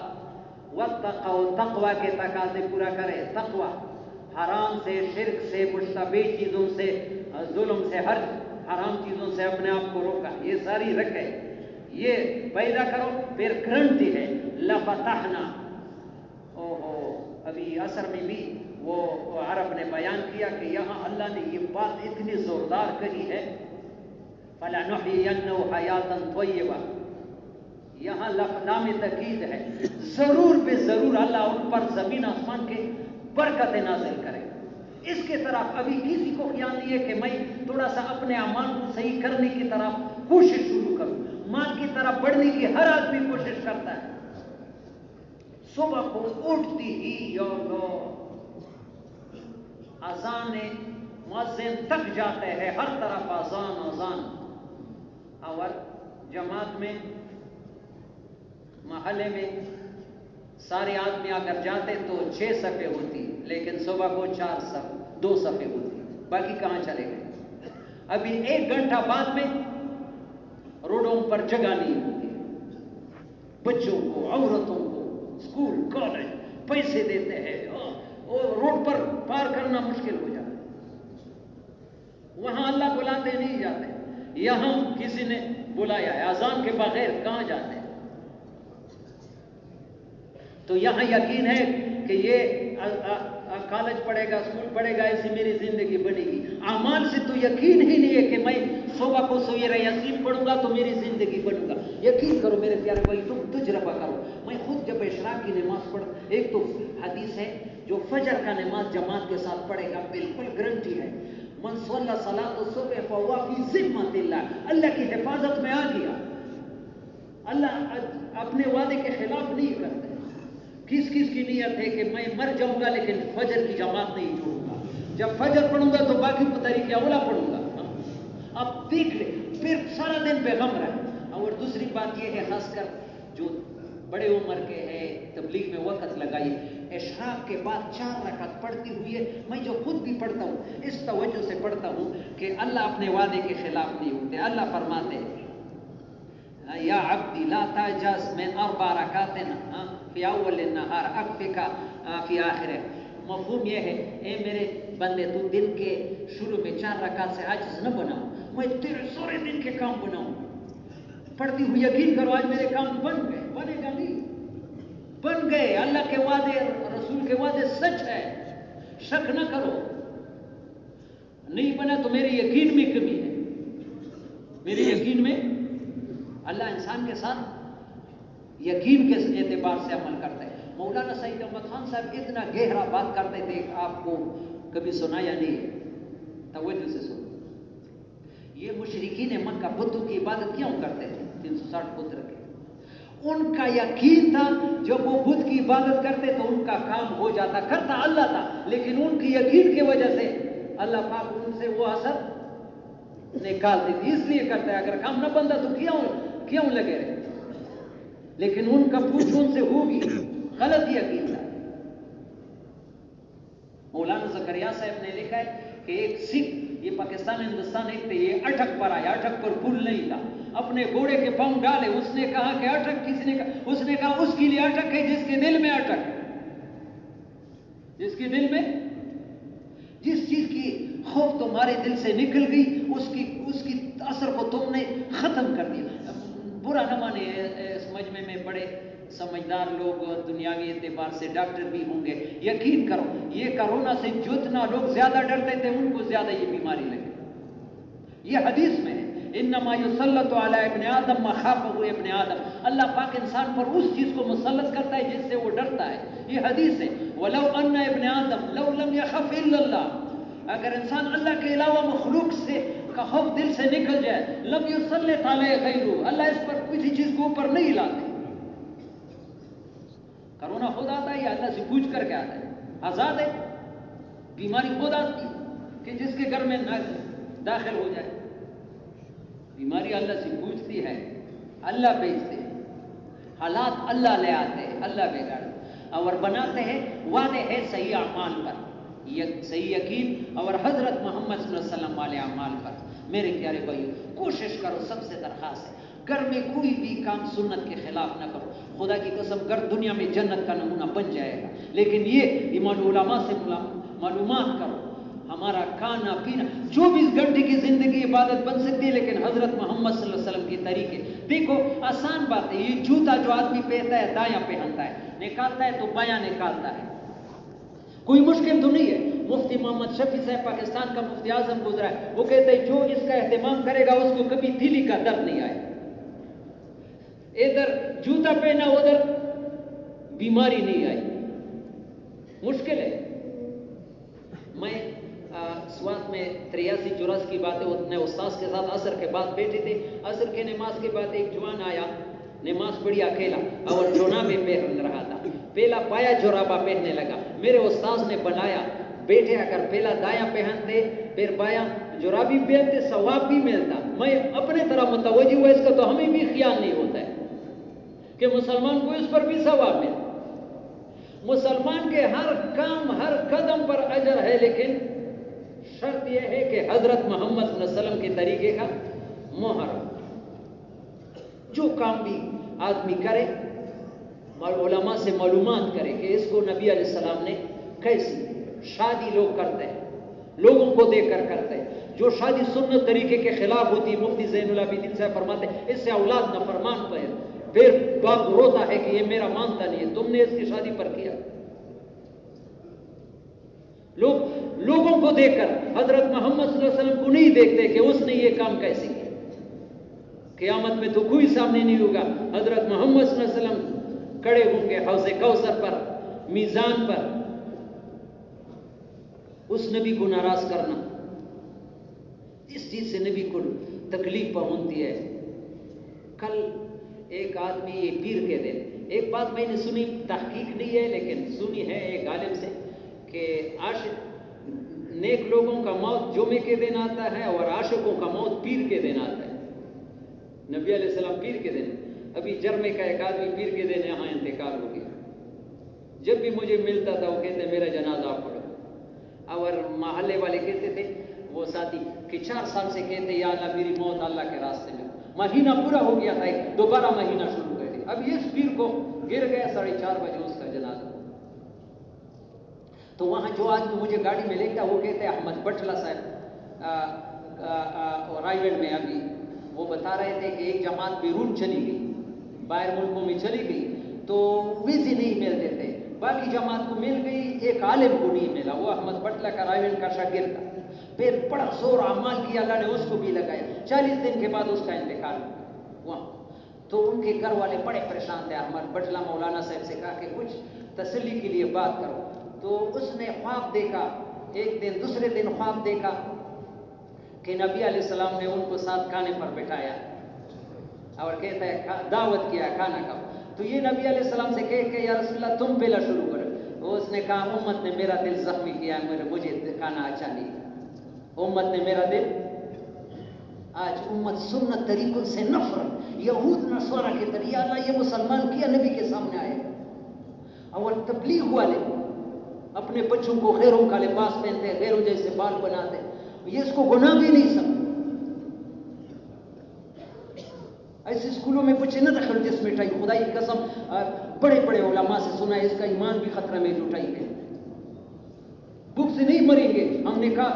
واتقوا تقوی کے تقاضے پورا کرے، تقوی حرام سے، شرک سے، مشتبہ چیزوں سے، ظلم سے، ہر حرام چیزوں سے اپنے آپ کو روکا، یہ ساری رکھے، یہ پیدا کرو۔ پھر گارنٹی ہے لفتحنا، ابھی اثر میں بھی وہ عرب نے بیان کیا کہ یہاں اللہ نے یہ بات اتنی زوردار کہی ہے، فَلَنُحْيِيَنَّهُ حَيَاةً طَيِّبَةً، یہاں لام تاکید ہے، ضرور بے ضرور اللہ ان پر زمین آسمان کے برکت نازل کرے گا۔ اس کے طرف ابھی کسی کو خیال نہیں ہے کہ میں تھوڑا سا اپنے اعمال کو صحیح کرنے کی طرف کوشش شروع کروں، مال کی طرف بڑھنے کی ہر آدمی کوشش کرتا ہے۔ صبح کو اٹھتی ہی اذان مؤذن تک جاتے ہیں، ہر طرف اذان اذان، اور جماعت میں محلے میں سارے آدمی اگر جاتے تو 6 صفیں ہوتی، لیکن صبح کو 2 صفیں ہوتی، باقی کہاں چلے گئے؟ ابھی 1 گھنٹہ بعد میں روڈوں پر جگہ نہیں ہوتی، بچوں کو، عورتوں کو، اسکول کالج پیسے دیتے ہیں اور روڈ پر پار کرنا مشکل ہو جاتا ہے۔ وہاں اللہ بلاتے نہیں جاتے، یہاں کسی نے بلایا ہے، اذان کے بغیر کہاں جاتے ہیں؟ تو یہاں یقین ہے کہ یہ کالج پڑھے گا، اسکول پڑھے گا، ایسی میری زندگی بنے گی۔ اعمال سے تو یقین ہی نہیں ہے کہ میں صبح کو سورہ یاسین پڑھوں گا تو میری زندگی بنے گا۔ یقین کرو میرے پیارے بھائی، تم تجربہ کرو۔ میں خود جب اشراق کی نماز پڑھ، ایک تو حدیث ہے جو فجر کا نماز جماعت کے ساتھ پڑھے گا، بالکل گارنٹی ہے، من صلی صلاۃ الصبح فہو فی ذمۃ اللہ، اللہ کی حفاظت میں آ گیا۔ اللہ اپنے وعدے کے خلاف نہیں کرتے۔ کس کس کی نیت ہے کہ میں مر جاؤں گا لیکن فجر کی جماعت نہیں چھوڑوں گا، جب فجر پڑھوں گا تو باقی طریقے اولا پڑھوں گا۔ اب دیکھ لے، پھر سارا دن بے غم رہے۔ اور دوسری بات یہ ہے، خاص کر جو بڑے عمر کے ہیں، تبلیغ میں وقت لگائیے، اشراق کے بعد 4 رکعت پڑھتی ہوئی ہے، میں جو خود بھی پڑھتا ہوں اس توجہ سے پڑھتا ہوں کہ اللہ اپنے وعدے کے خلاف نہیں ہوتے۔ اللہ فرماتے ہیں یا عبدی لا تعجز من 4 رکعات فی اول النہار اکفک فی آخرہ۔ مفہوم یہ ہے، اے میرے بندے تو دن کے شروع میں 4 رکعت سے عاجز نہ بناؤ، میں تیرے سارے دن کے کام بناؤں۔ پڑھتی ہوئی یقین کرو آج میرے کام بن گئے، بنے گا نہیں، بن گئے۔ اللہ کے وعدے، رسول کے وعدے سچ ہے، شک نہ کرو۔ نہیں بنا تو میرے یقین میں کمی ہے، میرے یقین میں۔ اللہ انسان کے ساتھ یقین کے اعتبار سے عمل کرتا ہے۔ مولانا سعید احمد خان صاحب اتنا گہرا بات کرتے تھے، آپ کو کبھی سنا یا نہیں؟ توجہ سے سنو۔ یہ مشرکین مکہ بتوں کی عبادت کیوں کرتے تھے؟ 360 بت رکھے۔ ان کا یقین تھا جب وہ بت کی عبادت کرتے تو ان کا کام ہو جاتا، کرتا اللہ تھا، لیکن ان کی یقین کی وجہ سے اللہ پاک ان سے وہ اثر نکال دیتی، اس لیے کرتا ہے۔ اگر کام نہ بنتا تو کیوں لگے رہے؟ لیکن ان کا پوچھ ان سے ہوگی، غلط یقین تھا۔ مولانا زکریا صاحب نے لکھا ہے کہ ایک سکھ، یہ پاکستان ہندوستان ایک تھے، یہ اٹک پر آیا، اٹک پر پل نہیں تھا، اپنے گھوڑے کے پاؤں ڈالے، اس نے کہا کہ اٹک، کسی نے کہا، اس نے کہا اس کے لیے اٹک ہے جس کے دل میں اٹک ہے، جس کے دل میں، جس چیز کی خوف تمہارے دل سے نکل گئی اس کی اثر کو تم نے ختم کر دیا۔ برا نہ مانے، اس مجمع میں بڑے سمجھدار لوگ دنیاوی اعتبار سے ڈاکٹر بھی ہوں گے، یقین کرو یہ کرونا سے جتنا لوگ زیادہ ڈرتے تھے ان کو زیادہ یہ بیماری لگی۔ یہ حدیث میں ہے، انما یسلط علی ابن آدم مخافہ ابن آدم، اللہ پاک انسان پر اس چیز کو مسلط کرتا ہے جس سے وہ ڈرتا ہے۔ یہ حدیث ہے، ولو ان ابن آدم لو لم یخف الا اللہ، اگر انسان اللہ کے علاوہ مخلوق سے کا خوف دل سے نکل جائے، لم یسلط علیہ غیرہ، اللہ اس پر کسی چیز کو اوپر نہیں لاتے۔ کرونا خود آتا ہے یا اللہ سے پوچھ کر کے آتا ہے؟ آزاد ہے، بیماری خود آتی ہے کہ جس کے گھر میں نہ داخل ہو جائے، بیماری اللہ سے پوچھتی ہے، اللہ بھیجتے ہیں، حالات اللہ لے آتے ہیں، اللہ بگاڑتے اور بناتے ہیں۔ وعدے ہے صحیح اعمال پر، صحیح یقین اور حضرت محمد صلی اللہ علیہ وسلم والے اعمال پر۔ میرے پیارے بھائیو کوشش کرو، سب سے درخواست ہے گھر میں کوئی بھی کام سنت کے خلاف نہ کرو. خدا کی قسم گھر دنیا میں جنت کا نمونہ بن جائے گا. لیکن یہ ایمان علماء سے معلومات کرو. ہمارا کھانا پینا 24 گھنٹے کی زندگی عبادت بن سکتی ہے، لیکن حضرت محمد صلی اللہ علیہ وسلم کے طریقے دیکھو. آسان بات ہے، یہ جوتا جو آدمی پہنتا ہے دایاں پہنتا ہے، نکالتا ہے تو بایاں نکالتا ہے، کوئی مشکل تو نہیں ہے. مفتی محمد شفیع صاحب پاکستان کا مفتی اعظم گزرا ہے، وہ کہتے ہیں جو اس کا اہتمام کرے گا اس کو کبھی دلی کا درد نہیں آئے. ادھر جوتا پہنا ادھر بیماری نہیں آئی. مشکل ہے. میں سوات میں 83-84 کی بات ہے، اپنے استاذ کے ساتھ عصر کے بعد بیٹھے تھے. عصر کے نماز کے بعد ایک جوان آیا، نماز پڑھی اکیلا اور جورابے پہن رہا تھا. پہلا بایا جورابا پہننے لگا. میرے استاذ نے بنایا بیٹے اگر پہلا دایا پہنتے پھر بایا جورابی پہنتے ثواب بھی ملتا. میں اپنے طرح متوجہ ہوا، اس کا تو ہمیں بھی خیال نہیں ہوتا ہے کہ مسلمان کو اس پر بھی ثواب ملتا. مسلمان کے ہر کام ہر قدم پر اجر ہے، لیکن شرط یہ ہے کہ حضرت محمد صلی اللہ علیہ وسلم کے طریقے کا مہر. جو کام بھی آدمی کرے علماء سے معلومات کرے کہ اس کو نبی علیہ السلام نے کیسی. شادی لوگ کرتے ہیں، لوگوں کو دیکھ کر کرتے ہیں. جو شادی سنت طریقے کے خلاف ہوتی ہے، مفتی زین العابدین صاحب فرماتے ہیں اس سے اولاد نافرمان پھر باپ روتا ہے کہ یہ میرا مانتا نہیں ہے، تم نے اس کی شادی پر کیا. لوگوں کو دیکھ کر حضرت محمد صلی اللہ علیہ وسلم کو نہیں دیکھتے کہ اس نے یہ کام کیسے کیا. قیامت میں تو کوئی سامنے نہیں ہوگا. حضرت محمد صلی اللہ علیہ وسلم کھڑے ہوں گے حوض کوثر پر، میزان پر. اس نبی کو ناراض کرنا، اس چیز سے نبی کو تکلیف پہنچتی ہے. کل ایک آدمی یہ پیر کے دن ایک بات میں نے سنی، تحقیق نہیں ہے لیکن سنی ہے ایک عالم سے، کہ عاشق نیک لوگوں کا موت جمعے کے دن آتا ہے اور عاشقوں کا موت پیر کے دن آتا ہے. نبی علیہ السلام پیر کے دن، ابھی جرمے کا ایک آدمی پیر کے دن یہاں انتقال ہو گیا. جب بھی مجھے ملتا تھا وہ کہتے میرا جنازہ پڑھو. اور محلے والے کہتے تھے وہ ساتھی کہ 4 سال سے کہتے یا اللہ میری موت اللہ کے راستے میں. مہینہ پورا ہو گیا تھا، دوبارہ مہینہ شروع کر دیا. اب اس پیر کو گر گیا 4:30 بجے اس کا جنازہ. تو وہاں جو آدمی مجھے گاڑی میں لے گیا وہ کہتے ہیں احمد بٹلا صاحب رائے گڑھ میں، ابھی وہ بتا رہے تھے کہ ایک جماعت بیرون چلی گئی، باہر ملکوں میں چلی گئی تو ویزے نہیں ملتے تھے. باقی جماعت کو مل گئی، ایک عالم کو نہیں ملا. وہ احمد بٹلا کا رائے گڑھ کا شاگرد تھا. پھر بڑا زور اعمال کیا، اللہ نے اس کو بھی لگایا. 40 دن کے بعد اس کا انتقال ہوا. تو ان کے گھر والے بڑے پریشان تھے. احمد بٹلا مولانا صاحب سے کہا کہ کچھ تسلی کے لیے بات کرو. تو اس نے خواب دیکھا، ایک دن دوسرے دن خواب دیکھا کہ نبی علیہ السلام نے ان کو ساتھ کھانے پر بٹھایا اور کہتا ہے دعوت کیا کھانا کھاؤ. تو یہ نبی علیہ السلام سے کہہ کہ یا رسول اللہ تم پہلا شروع کرو. اس نے کہا امت نے میرا دل زخمی کیا، مجھے کھانا اچھا نہیں. امت نے میرا دل، آج امت سنت طریقوں سے نفرت، یہود نصارہ کے طریقے. اللہ یہ مسلمان کیا نبی کے سامنے آئے. اور تبلیغ والے اپنے بچوں کو غیروں کا لباس پہنتے ہیں، غیروں جیسے بال بناتے ہیں. یہ اس کو گناہ بھی نہیں سمجھتے. ایسے اسکولوں میں بچے نہ دخل جس مٹھائی، خدا کی قسم بڑے بڑے علماء سے سنا ہے اس کا ایمان بھی خطرہ میں لٹائی گئے. بھوک سے نہیں مریں گے. ہم نے کہا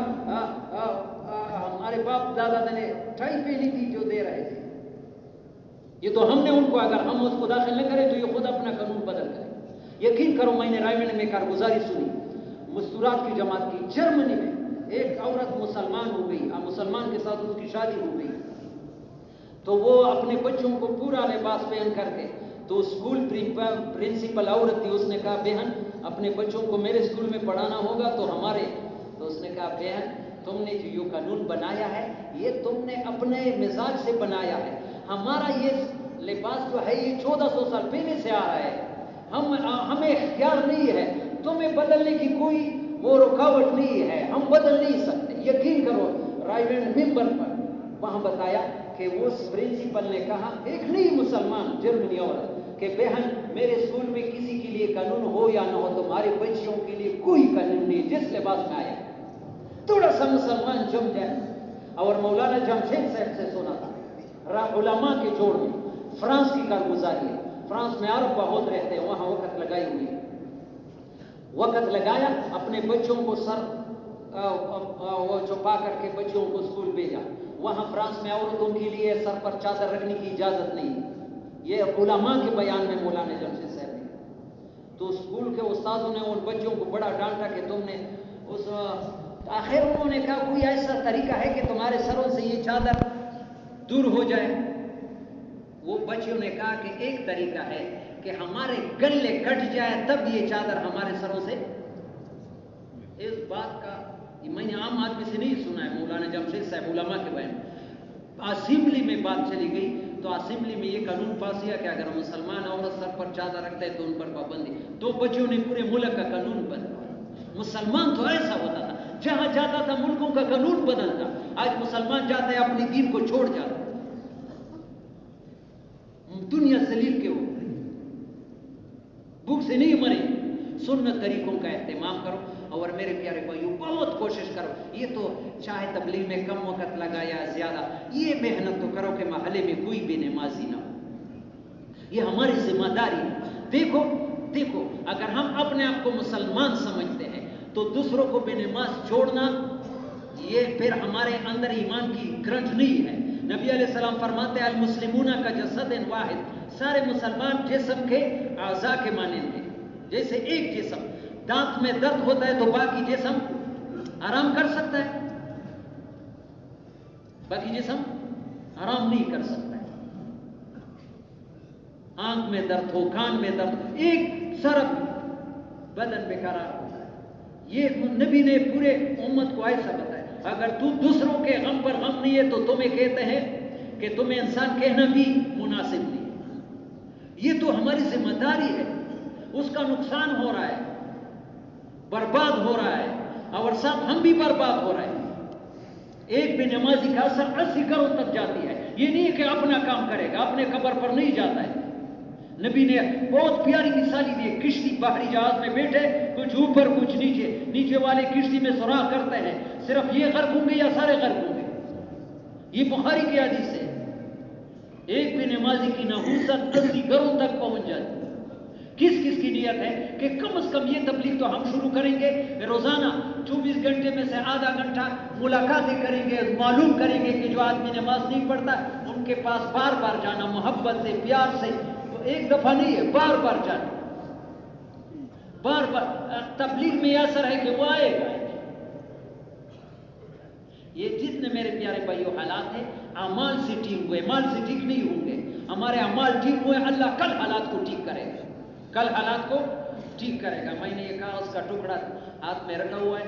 ہمارے باپ دادا نے ٹائی پہنی تھی جو دے رہے تھے. یہ تو ہم نے ان کو، اگر ہم اس کو داخل نہ کریں تو یہ خود اپنا قانون بدل کرے. یقین کرو میں نے رائے میں کارگزاری سنی مستورات کی جماعت کی. جرمنی میں ایک عورت مسلمان ہو گئی، مسلمان کے ساتھ اس کی شادی ہو گئی. تو وہ اپنے بچوں کو پورا لباس پہن کر کے، تو اسکول پرنسپل عورت تھی، اس نے کہا بہن اپنے بچوں کو میرے اسکول میں پڑھانا ہوگا تو ہمارے. تو اس نے کہا بہن تم نے جو یہ قانون بنایا ہے یہ تم نے اپنے مزاج سے بنایا ہے. ہمارا یہ لباس جو ہے یہ 1400 سال پہلے سے آ رہا ہے. ہمیں اختیار نہیں ہے، تمہیں بدلنے کی کوئی وہ رکاوٹ نہیں ہے، ہم بدل نہیں سکتے. یقین کرو رائے ممبر پر وہاں بتایا کہ اس پرنسپل نے کہا ایک نہیں مسلمان جرمنی عورت کہ بہن میرے اسکول میں کسی کے لیے قانون ہو یا نہ ہو تمہارے بچوں کے لیے کوئی قانون نہیں، جس لباس میں آیا. تھوڑا سا مسلمان جم جائے اور مولانا جمشید صاحب سے سنا تھا علماء کے جوڑ میں فرانس کی کارگزاری ہے. فرانس میں عرب بہت رہتے ہیں, وہاں وقت لگائی ہوئی ہے. وقت لگایا, اپنے بچوں کو سر وہ چھپا کر کے بچوں کو اسکول بھیجا. وہاں فرانس میں عورتوں کے لیے سر پر چادر رکھنے کی اجازت نہیں. یہ علماء کے بیان میں مولانا جمشید صاحب نے. تو اسکول کے استاذوں نے ان بچوں کو بڑا ڈانٹا کہ تم نے اس آخر انہوں نے کہا کوئی ایسا طریقہ ہے کہ تمہارے سروں سے یہ چادر دور ہو جائے. وہ بچوں نے کہا کہ ایک طریقہ ہے کہ ہمارے گلے کٹ جائے تب یہ چادر ہمارے سروں سے. اس بات کا میں نے عام آدمی سے نہیں سنا ہے, مولانا جمشید صاحب علماء کے بیان. اسمبلی میں بات چلی گئی تو اسمبلی میں یہ قانون پاس کیا کہ اگر مسلمان عورت سر پر چادر رکھتے ہیں تو ان پر پابندی. دو بچوں نے پورے ملک کا قانون بدلا. مسلمان تو ایسا ہوتا تھا, جہاں جاتا تھا ملکوں کا قانون بدلتا. آج مسلمان جاتے ہیں اپنی دین کو چھوڑ جاتا, دنیا ذلیل کے ہو, بھوک سے نہیں مرے. سنت طریقوں کا اہتمام کرو. اور میرے پیارے بھائیوں بہت کوشش کرو. یہ تو چاہے تبلیغ میں کم وقت لگایا زیادہ, یہ محنت تو کرو کہ محلے میں کوئی بے نمازی نہ ہو. یہ ہماری ذمہ داری ہے. دیکھو اگر ہم اپنے آپ کو مسلمان سمجھتے ہیں تو دوسروں کو بے نماز چھوڑنا یہ پھر ہمارے اندر ایمان کی گرنٹ نہیں ہے. نبی علیہ السلام فرماتے ہیں المسلمون کا جسد واحد, سارے مسلمان جسم کے اعضاء کے مانند ہیں. جیسے ایک جسم دانت میں درد ہوتا ہے تو باقی جسم آرام کر سکتا ہے, باقی جسم آرام نہیں کر سکتا ہے. آنکھ میں درد ہو, کان میں درد ہو, ایک سرب بدن بیقرار ہوتا ہے. یہ نبی نے پورے امت کو ایسا بتایا. اگر تو دوسروں کے غم پر غم نہیں ہے تو تمہیں کہتے ہیں کہ تمہیں انسان کہنا بھی مناسب نہیں. یہ تو ہماری ذمہ داری ہے. اس کا نقصان ہو رہا ہے, برباد ہو رہا ہے, اور ساتھ ہم بھی برباد ہو رہے ہیں. ایک بے نمازی کا اثر 80 کروڑ تک جاتی ہے. یہ نہیں کہ اپنا کام کرے گا, اپنے قبر پر نہیں جاتا ہے. نبی نے بہت پیاری مثالی دی. کشتی بحری جہاز میں بیٹھے, کچھ اوپر کچھ نیچے, نیچے والے کشتی میں سوراخ کرتے ہیں صرف یہ غرق ہوں گے یا سارے غرق ہوں گے. یہ بخاری کی حدیث ہے. ایک بے نمازی کی نحوست 80 کروڑ تک پہنچ جاتی. کس کی نیت ہے کہ کم از کم یہ تبلیغ تو ہم شروع کریں گے, روزانہ 24 گھنٹے میں سے آدھا گھنٹہ ملاقاتیں کریں گے, معلوم کریں گے کہ جو آدمی نماز نہیں پڑھتا ان کے پاس بار بار جانا, محبت سے, پیار سے. ایک دفعہ نہیں ہے, بار بار جانا, بار بار. تبلیغ میں یہ اثر ہے کہ وہ آئے گا. یہ جتنے میرے پیارے بھائیوں حالات ہیں اعمال سے ٹھیک ہوئے, مال سے ٹھیک نہیں ہوں گے. ہمارے اعمال ٹھیک ہوئے, اللہ کل حالات کو ٹھیک کرے گا, کل حالات کو ٹھیک کرے گا. میں نے یہ کہا اس کا ٹکڑا ہاتھ میں رکھا ہوا ہے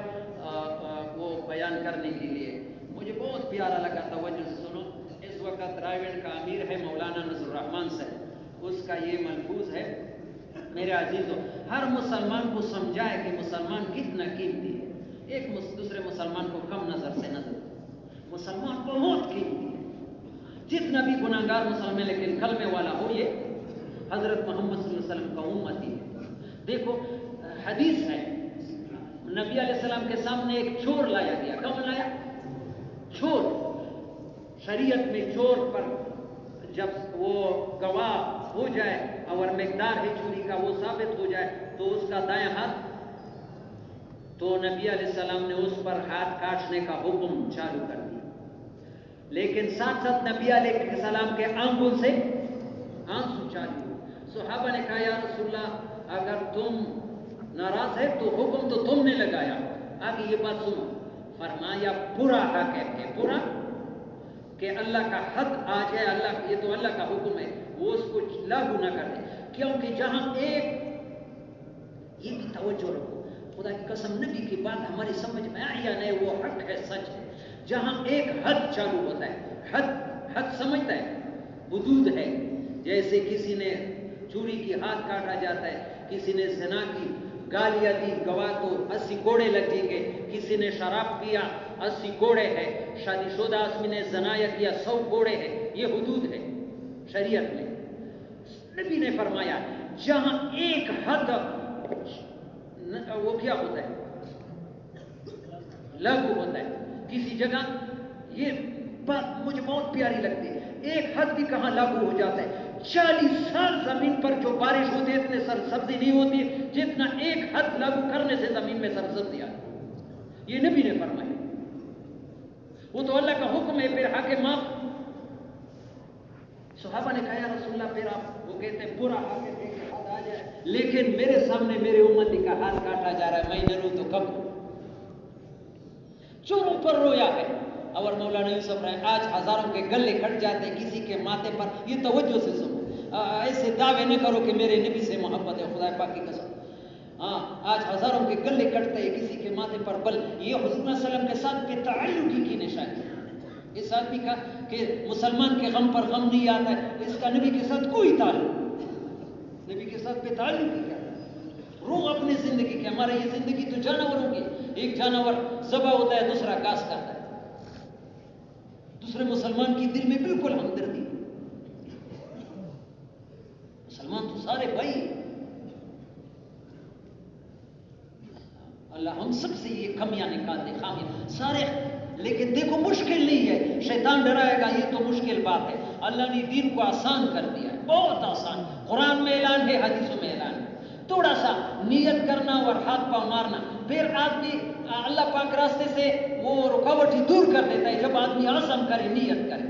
وہ بیان کرنے کے لیے. مجھے بہت پیارا لگا, توجہ سے سنو. اس وقت رائے کا امیر ہے مولانا نصر الرحمان صاحب. اس کا یہ ملفوظ ہے, میرے عزیزوں ہر مسلمان کو سمجھائے کہ مسلمان کتنا قیمتی ہے. ایک دوسرے مسلمان کو کم نظر سے نظر, مسلمان بہت قیمتی ہے. جتنا بھی گناہگار مسلمان لیکن کلمے والا ہو, یہ حضرت محمد صلی اللہ علیہ وسلم کا امتی ہے. دیکھو حدیث ہے, نبی علیہ السلام کے سامنے ایک چور لایا گیا. کون لایا؟ چور. شریعت میں چور پر جب وہ گواہ ہو جائے اور مقدار ہے چوری کا وہ ثابت ہو جائے تو اس کا دائیں ہاتھ, تو نبی علیہ السلام نے اس پر ہاتھ کاٹنے کا حکم چالو کر دیا. لیکن ساتھ ساتھ نبی علیہ السلام کے آنکھوں سے آنسو چالو. صحابہ نے کہا یا رسول اللہ اگر تم ناراض ہے تو حکم تو تم نے لگایا. آگے یہ بات سنو. فرمایا پورا حق ہے, پورا کہ اللہ کا حق آ جائے, اللہ یہ تو اللہ کا حکم ہے, وہ اس کو لاگو نہ کر دے. کیونکہ جہاں ایک, یہ بھی توجہ رکھو, خدا کی قسم نبی کی بات ہماری سمجھ میں آئی یا نہیں, وہ حق ہے, سچ ہے. جہاں ایک حد چالو ہوتا ہے, حد سمجھتا ہے, حدود ہے. جیسے کسی نے چوری کی ہاتھ کاٹا جاتا ہے, کسی نے زنا کی گالیاں دی, گواہ تو 80 کوڑے لگ جائیں گے. کسی نے شراب پیا 80 کوڑے ہے, شادی شدہ آدمی نے زنایا کیا 100 کوڑے ہے. یہ حدود ہے شریعت میں. نبی نے فرمایا جہاں ایک حد وہ کیا ہوتا ہے, لاگو ہوتا ہے, کسی جگہ یہ بات مجھے بہت پیاری لگتی ہے. ایک حد بھی کہاں لاگو ہو جاتا ہے. 40 سال زمین پر جو بارش ہوتی ہے اتنے سرسبزی نہیں ہوتی جتنا ایک حد لاگو کرنے سے زمین میں سرسبزی آتی. یہ نبی نے فرمایا. وہ تو اللہ کا حکم ہے. پھر حق معاف. صحابہ نے کہا یا رسول اللہ پھر آپ وہ کہتے ہیں برا حق ہے کہ حد آ جائے لیکن میرے سامنے میرے امتی کا حال کاٹا جا رہا ہے. میں نہ رو تو کب چوروں پر رویا ہے. اور مولانا یوسف رائے آج ہزاروں کے گلے کٹ جاتے ہیں کسی کے ماتھے پر. یہ توجہ سے سنو. ایسے دعوے نہ کرو کہ میرے نبی سے محبت ہے. خدا پاک کی قسم. ہاں آج ہزاروں کے گلے کٹتے ہیں کسی کے ماتھے پر. بل یہ حضور صلی اللہ علیہ وسلم کے ساتھ بے تعلقی کی نشانی ہے. اس آدمی کا کہ مسلمان کے غم پر غم نہیں آتا ہے. اس کا نبی کے ساتھ کوئی تعلق. نبی کے ساتھ بے تعلقی کیا. روح اپنی زندگی کی. ہمارا یہ زندگی تو جانوروں کی. ایک جانور ذبح ہوتا ہے دوسرا گھاس کھاتا ہے. دوسرے مسلمان کی دل میں بالکل ہمدردی. مسلمان تو سارے بھائی. اللہ ہم سب سے یہ کمیاں نکال دے. خامیاں سارے. لیکن دیکھو مشکل نہیں ہے. شیطان ڈرائے گا یہ تو مشکل بات ہے. اللہ نے دین کو آسان کر دیا ہے. بہت آسان. قرآن میں اعلان ہے حدیثوں میں اعلان ہے. تھوڑا سا نیت کرنا اور ہاتھ پاؤں مارنا. پھر آدمی اللہ پاک راستے سے وہ رکاوٹ ہی دور کر دیتا ہے جب آدمی عزم کرے نیت کرے.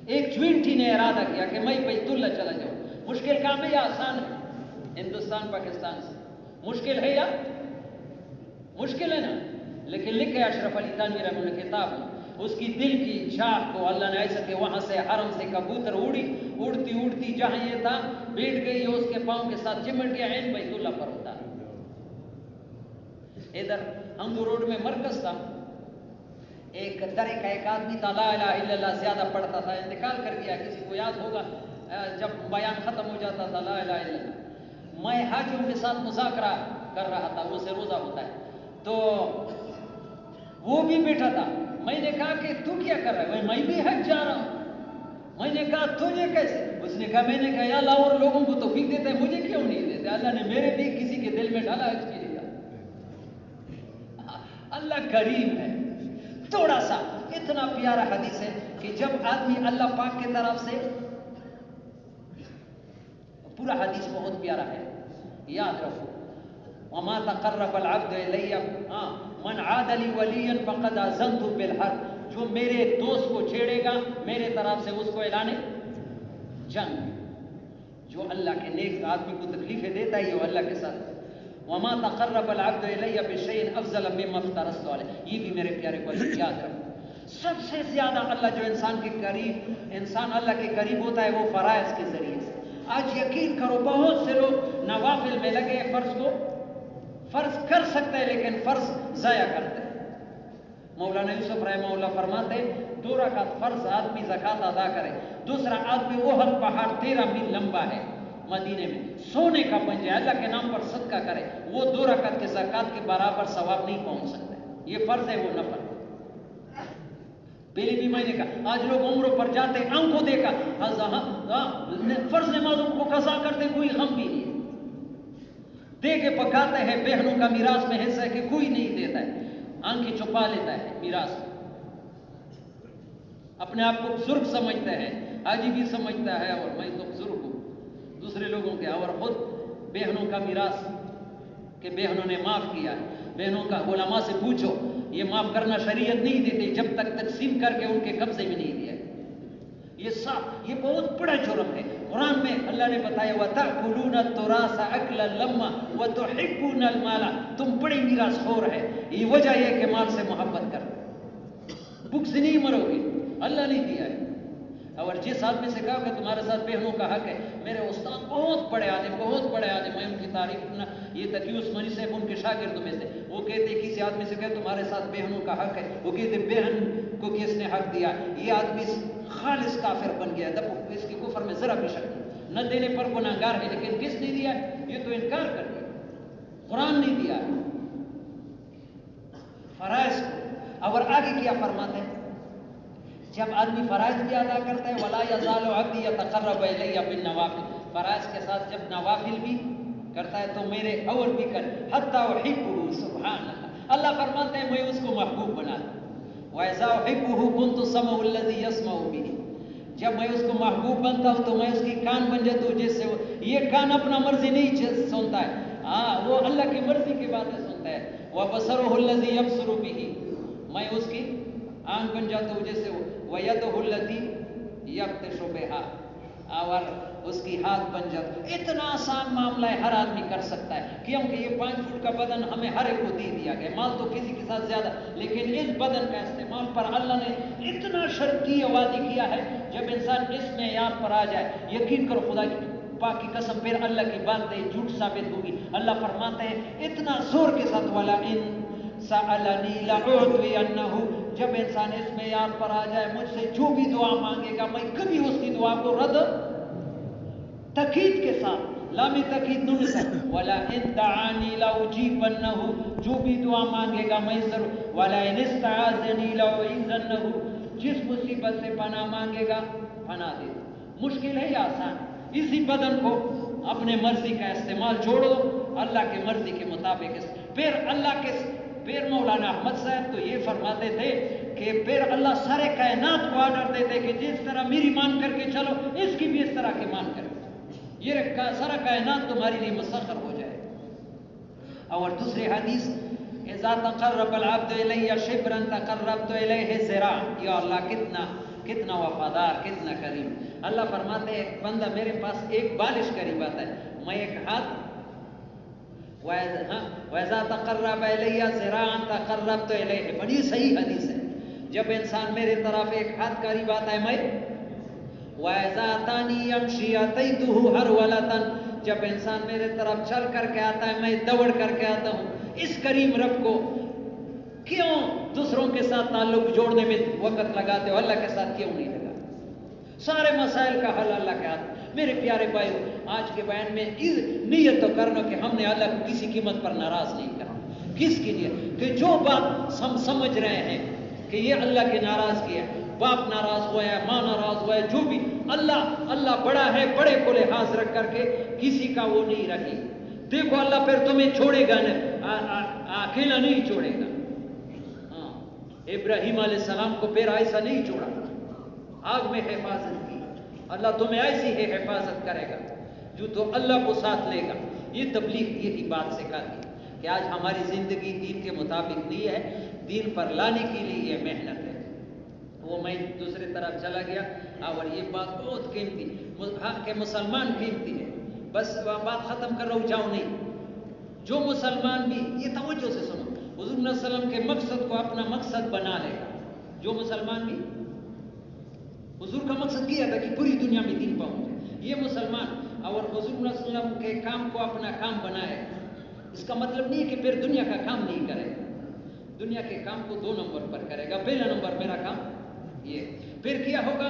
ایک 20 نے ارادہ کیا کہ میں بیت اللہ چلا جاؤں. مشکل کام ہے یا آسان ہے؟ ہندوستان پاکستان سے مشکل ہے یا مشکل ہے نا. لیکن لکھے اشرف علی تھانوی رحمہ اللہ کتاب میں اس کی دل کی شاخ کو اللہ نے ایسا کہ وہاں سے حرم سے کبوتر اڑتی اڑتی جہاں یہ تھا بیٹھ گئی. اس کے پاؤں کے ساتھ چمٹ گیا. عین بیت اللہ پر ہوتا. ادھر انگور روڈ میں مرکز تھا. ایک درے کا ایک آدمی تھا لا الہ الا اللہ زیادہ پڑھتا تھا. انتقال کر گیا. کسی کو یاد ہوگا جب بیان ختم ہو جاتا تھا لا الہ الا اللہ. میں حاجیوں کے ساتھ مذاکرہ کر رہا تھا. وہ سے روزہ ہوتا ہے تو وہ بھی بیٹھا تھا. میں نے کہا کہ تو کیا کر رہا ہے؟ میں بھی حج جا رہا ہوں. میں نے کہا تجھے کیسے؟ اس نے کہا میں نے کہا یا اللہ اور لوگوں کو توفیق دیتا ہے مجھے کیوں نہیں دیتے؟ اللہ نے میرے بھی کسی کے دل میں ڈالا حج کے لیے. اللہ کریم ہے. تھوڑا سا اتنا پیارا حدیث ہے کہ جب آدمی اللہ پاک کی طرف سے پورا حدیث بہت پیارا ہے. یاد رکھو وما تقرب العبد الی من عاد لی ولیا فقد اذنت بالحرب. جو میرے دوست کو چھیڑے گا میرے طرف سے اس کو اعلان جنگ. جو اللہ کے نیک آدمی کو تکلیفیں دیتا ہے یہ اللہ کے ساتھ. وما تقرب العبد الی بشیء افضل مما افترضت علیہ. یہ بھی میرے پیارے کو یاد رکھو. سب سے زیادہ اللہ جو انسان اللہ کے قریب ہوتا ہے وہ فرائض کے ذریعے سے. آج یقین کرو بہت سے لوگ نوافل میں لگے فرض کو فرض کر سکتے ہیں لیکن فرض ضائع کرتے ہیں. مولانا یوسف رحمہ اللہ فرماتے 2 رکعت فرض آدمی زکات ادا کرے. دوسرا آدمی احد پہاڑ 13 میل لمبا ہے مدینے میں سونے کا بن جائے اللہ کے نام پر صدقہ کرے. وہ 2 رکعت کے زکات کے برابر ثواب نہیں پہنچ سکتے. یہ فرض ہے وہ نفل. پہلے بھی میں نے کہا آج لوگ عمروں پر جاتے آنکھوں دیکھا فرض نمازوں کو قضا کرتے کوئی غم بھی نہیں. دے کے پکاتے ہیں بہنوں کا میراث میں حصہ ہے کہ کوئی نہیں دیتا ہے. آنکھیں چھپا لیتا ہے میراث. اپنے آپ کو بزرگ سمجھتا ہے. حاجی بھی سمجھتا ہے اور میں تو بزرگ ہوں دوسرے لوگوں کے. اور خود بہنوں کا میراث کہ بہنوں نے معاف کیا ہے. بہنوں کا علماء سے پوچھو یہ معاف کرنا شریعت نہیں دیتے جب تک تقسیم کر کے ان کے قبضے میں نہیں دیا. یہ بہت بڑا جرم ہے. قرآن میں اللہ نے بتایا وَتَأْكُلُونَ التُّرَاثَ أَكْلًا لَمًّا وَتُحِبُّونَ الْمَالَ. تم بڑے میراث خور ہے. یہ وجہ یہ کہ مال سے محبت کر بھوک سے نہیں مرو گے. اللہ نے دیا ہے. اور جس آدمی سے کہا کہ تمہارے ساتھ بہنوں کا حق ہے. میرے استاد بہت بڑے عالم میں ان کی تعریف یہ تقی عثمانی صاحب ان کے شاگردوں میں سے وہ کہتے کسی آدمی سے کہ تمہارے ساتھ بہنوں کا حق ہے. وہ کہتے بہن کو کس نے حق دیا؟ یہ آدمی خالص کافر بن گیا. اس کے کفر میں ذرا بھی شک نہیں. نہ دینے پر گناہگار ہے لیکن کس نے دیا؟ یہ تو انکار کر دیا. قرآن نے دیا فرائض کو. اور آگے کیا فرماتے ہیں جب آدمی فرائض بھی ادا کرتا ہے وَلَا يَزَالُ عَبْدِي يَتَقَرَّبُ إِلَيَّ بِالنَّوَافِلِ. فرائض کے ساتھ جب نوافل بھی کرتا ہے تو میرے اور بھی کر حَتَّى أُحِبُّهُ. سبحان اللہ. اللہ فرماتے ہیں میں اس کو محبوب بنا دوں. وَإِذَا أُحِبُّهُ كُنْتُ سَمْعَهُ الَّذِي يَسْمَعُ بِهِ، جب میں اس کو محبوب بنتا ہوں تو میں اس کی کان بن جاتا ہوں، جس سے یہ کان اپنا مرضی نہیں سنتا ہے، ہاں وہ اللہ کی مرضی کی باتیں سنتا ہے. وَبَصَرُهُ الَّذِي يَبْصُرُ بِهِ، میں اس کی آنکھ بن جاتا ہوں جس سے وَيَدُهُ الَّتِي يَبْطِشُ بِهَا، اور اس کی ہاتھ بن جاتا. اتنا آسان معاملہ ہے، ہر آدمی کر سکتا ہے، کیونکہ یہ 5 فٹ کا بدن ہمیں ہر ایک کو دے دیا گیا. مال تو کسی کے ساتھ زیادہ، لیکن اس بدن کا استعمال پر اللہ نے اتنا شرط کی وعدہ کیا ہے. جب انسان اس معیار پر آ جائے، یقین کرو خدا کی پاک کی قسم، پھر اللہ کی بات جھوٹ ثابت ہوگی. اللہ فرماتے ہیں اتنا زور کے ساتھ، والا ان سألنی لأعطینہ، جب انسان اس معیار پر آ جائے مجھ سے جو بھی دعا مانگے گا میں کبھی اس کی دعا کو رد، تاکید کے ساتھ، لامی تاکید نون سے، ولا ان دعانی لاجیبنہ، جو بھی دعا مانگے گا میں ضرور، ولا ان استعاذنی لاعیذنہ، جس مصیبت سے پناہ مانگے گا پناہ دے. مشکل ہے یا آسان؟ اسی بدن کو اپنے مرضی کا استعمال چھوڑو اللہ کے مرضی کے مطابق. پھر مولانا احمد صاحب تو یہ فرماتے تھے کہ پھر اللہ سارے کائنات کو آرڈر دیتے کہ جس طرح میری مان کر کے چلو اس کی بھی اس طرح کی مان کر کے، یہ سارا کائنات تمہارے لیے مسخر ہو جائے. اور دوسری حدیث، اذا تقرب العبد الی شبرا تقربت الیہ ذراعا، یا اللہ کتنا وفادار، کتنا کریم. اللہ فرماتے ہیں بندہ میرے پاس ایک بالش قریب آتا ہے، میں ایک ہاتھ، وَإِذَا تَقَرَّبَ إِلَيَّ ذِرَاعًا تَقَرَّبْتُ إِلَيْهِ، بڑی صحیح حدیث ہے. جب انسان میرے طرف ایک ہاتھ قریب آتا ہے میں، وَإِذَا أَتَانِي يَمْشِي أَتَيْتُهُ هَرْوَلَةً، جب انسان میرے طرف چل کر کے آتا ہے میں دوڑ کر کے آتا ہوں. اس کریم رب کو کیوں دوسروں کے ساتھ تعلق جوڑنے میں وقت لگاتے ہو، اللہ کے ساتھ کیوں نہیں لگا؟ سارے مسائل کا حل اللہ کے ہاتھ. میرے پیارے بھائی، آج کے بیان میں نیت تو کرنا کہ ہم نے اللہ کو کسی قیمت پر ناراض نہیں کرنا. کس کے لیے؟ کہ جو بات ہم سمجھ رہے ہیں کہ یہ اللہ کے ناراض کیا ہے، باپ ناراض ہوا ہے، ماں ناراض ہوا ہے، جو بھی، اللہ بڑا ہے، بڑے کو لحاظ رکھ کر کے کسی کا وہ نہیں رکھی. دیکھو اللہ پھر تمہیں چھوڑے گا نہیں، اکیلا نہیں چھوڑے گا. ہاں، ابراہیم علیہ السلام کو پھر ایسا نہیں چھوڑا، آگ میں حفاظت کی. اللہ تمہیں ایسی ہی حفاظت کرے گا جو تو اللہ کو ساتھ لے گا. یہ تبلیغ یہی بات سکھاتی ہے کہ آج ہماری زندگی دین کے مطابق نہیں ہے، دین پر لانے کے لیے یہ محنت ہے. وہ میں دوسری طرف چلا گیا، اور یہ بات بہت قیمتی کہ مسلمان قیمتی ہے. بس بات ختم کر رہا ہوں، جاؤ نہیں. جو مسلمان بھی، یہ توجہ سے سنو، حضور صلی اللہ علیہ وسلم کے مقصد کو اپنا مقصد بنا لے گا. جو مسلمان بھی، حضور کا مقصد کیا تھا کہ پوری دنیا میں دین پہنچے. یہ مسلمان اور حضور صلی اللہ علیہ وسلم کے کام کو اپنا کام بنائے. اس کا مطلب نہیں ہے کہ پھر دنیا کا کام نہیں کرے گا. دنیا کے کام کو 2 نمبر پر کرے گا. پہلا نمبر میرا کام یہ. پھر کیا ہوگا؟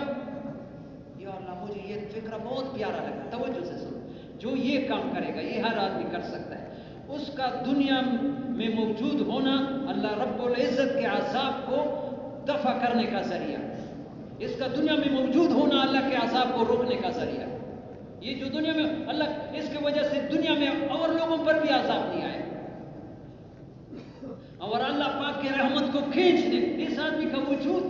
یا اللہ مجھے یہ فکر بہت پیارا لگا، توجہ سے سنو. جو یہ کام کرے گا، یہ ہر آدمی کر سکتا ہے. اس کا دنیا میں موجود ہونا اللہ رب العزت کے عذاب کو دفع کرنے کا ذریعہ. اس کا دنیا میں موجود ہونا اللہ کے عذاب کو روکنے کا ذریعہ. یہ جو دنیا میں اللہ، اس کی وجہ سے دنیا میں اور لوگوں پر بھی عذاب نہیں آئے، اور اللہ پاک کے رحمت کو کھینچنے اس آدمی کا وجود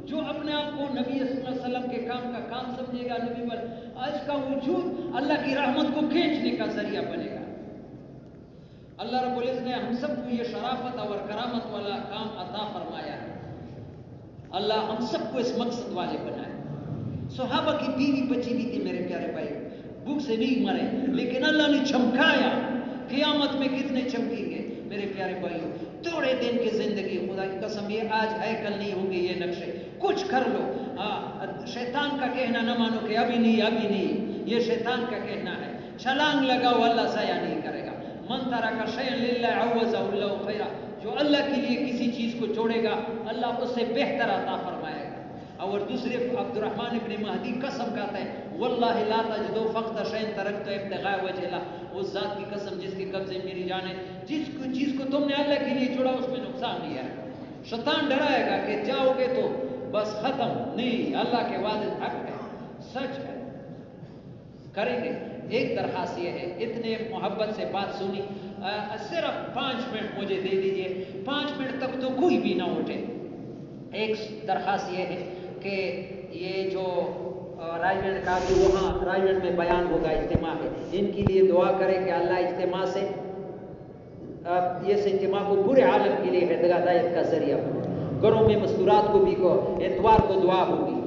جو اپنے آپ کو نبی صلی اللہ علیہ وسلم کے کام کا کام سمجھے گا، نبی پر آج کا وجود اللہ کی رحمت کو کھینچنے کا ذریعہ بنے گا. اللہ رب العزت نے ہم سب کو یہ شرافت اور کرامت والا کام عطا فرمایا ہے. اللہ ہم سب کو اس مقصد والے بنائے. صحابہ کی بیوی بچی بھی تھی میرے پیارے بھائی، بھوک سے نہیں مرے، لیکن اللہ نے چمکایا. قیامت میں کتنے چمکیں گے میرے پیارے بھائیوں. تھوڑے دن کی زندگی، خدا کی قسم یہ آج ہے کل نہیں ہوں گے یہ نقشے. کچھ کر لو. شیطان کا کہنا نہ مانو کہ ابھی نہیں، یہ شیطان کا کہنا ہے. چھلانگ لگاؤ، اللہ ضائع نہیں کرے گا. من ترک شیئا للہ عوضہ اللہ خیرا، جو اللہ کے لیے کسی چیز کو چھوڑے گا اللہ اس سے بہتر عطا فرمائے گا. اور دوسرے عبد الرحمن ابن مہدی قسم کہتا ہے، واللہ لا تجدو فقط شیئا ترکت ابتغاء وجہ اللہ، اس ذات کی قسم جس کے قبضے میری جان ہے، جس چیز کو تم نے اللہ کے لیے چھوڑا اس میں نقصان نہیں ہے. شیطان ڈرائے گا کہ جاؤ گے تو بس ختم. نہیں، اللہ کے وعدے حق ہے، سچ ہے، کریں گے. ایک درخواست یہ ہے، اتنے محبت سے بات سنی، صرف 5 منٹ مجھے دے دیجئے. 5 منٹ تک تو کوئی بھی نہ اٹھے. ایک درخواست یہ ہے کہ یہ جو رائے گڑھ کا بھی وہاں رائے گڑھ میں بیان ہوگا، اجتماع ہے، ان کے لیے دعا کرے کہ اللہ اجتماع سے اس اجتماع کو پورے عالم کے لیے ہدایت کا ذریعہ بنے۔ گھروں میں مستورات کو بھی کو اتوار کو دعا ہوگی۔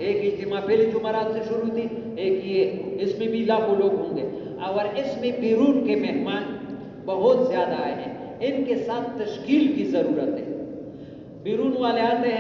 ایک اجتماع پہلی جمعرات سے شروع تھی، ایک یہ، اس میں بھی لاکھوں لوگ ہوں گے، اور اس میں بیرون کے مہمان بہت زیادہ آئے ہیں، ان کے ساتھ تشکیل کی ضرورت ہے۔ بیرون والے آتے ہیں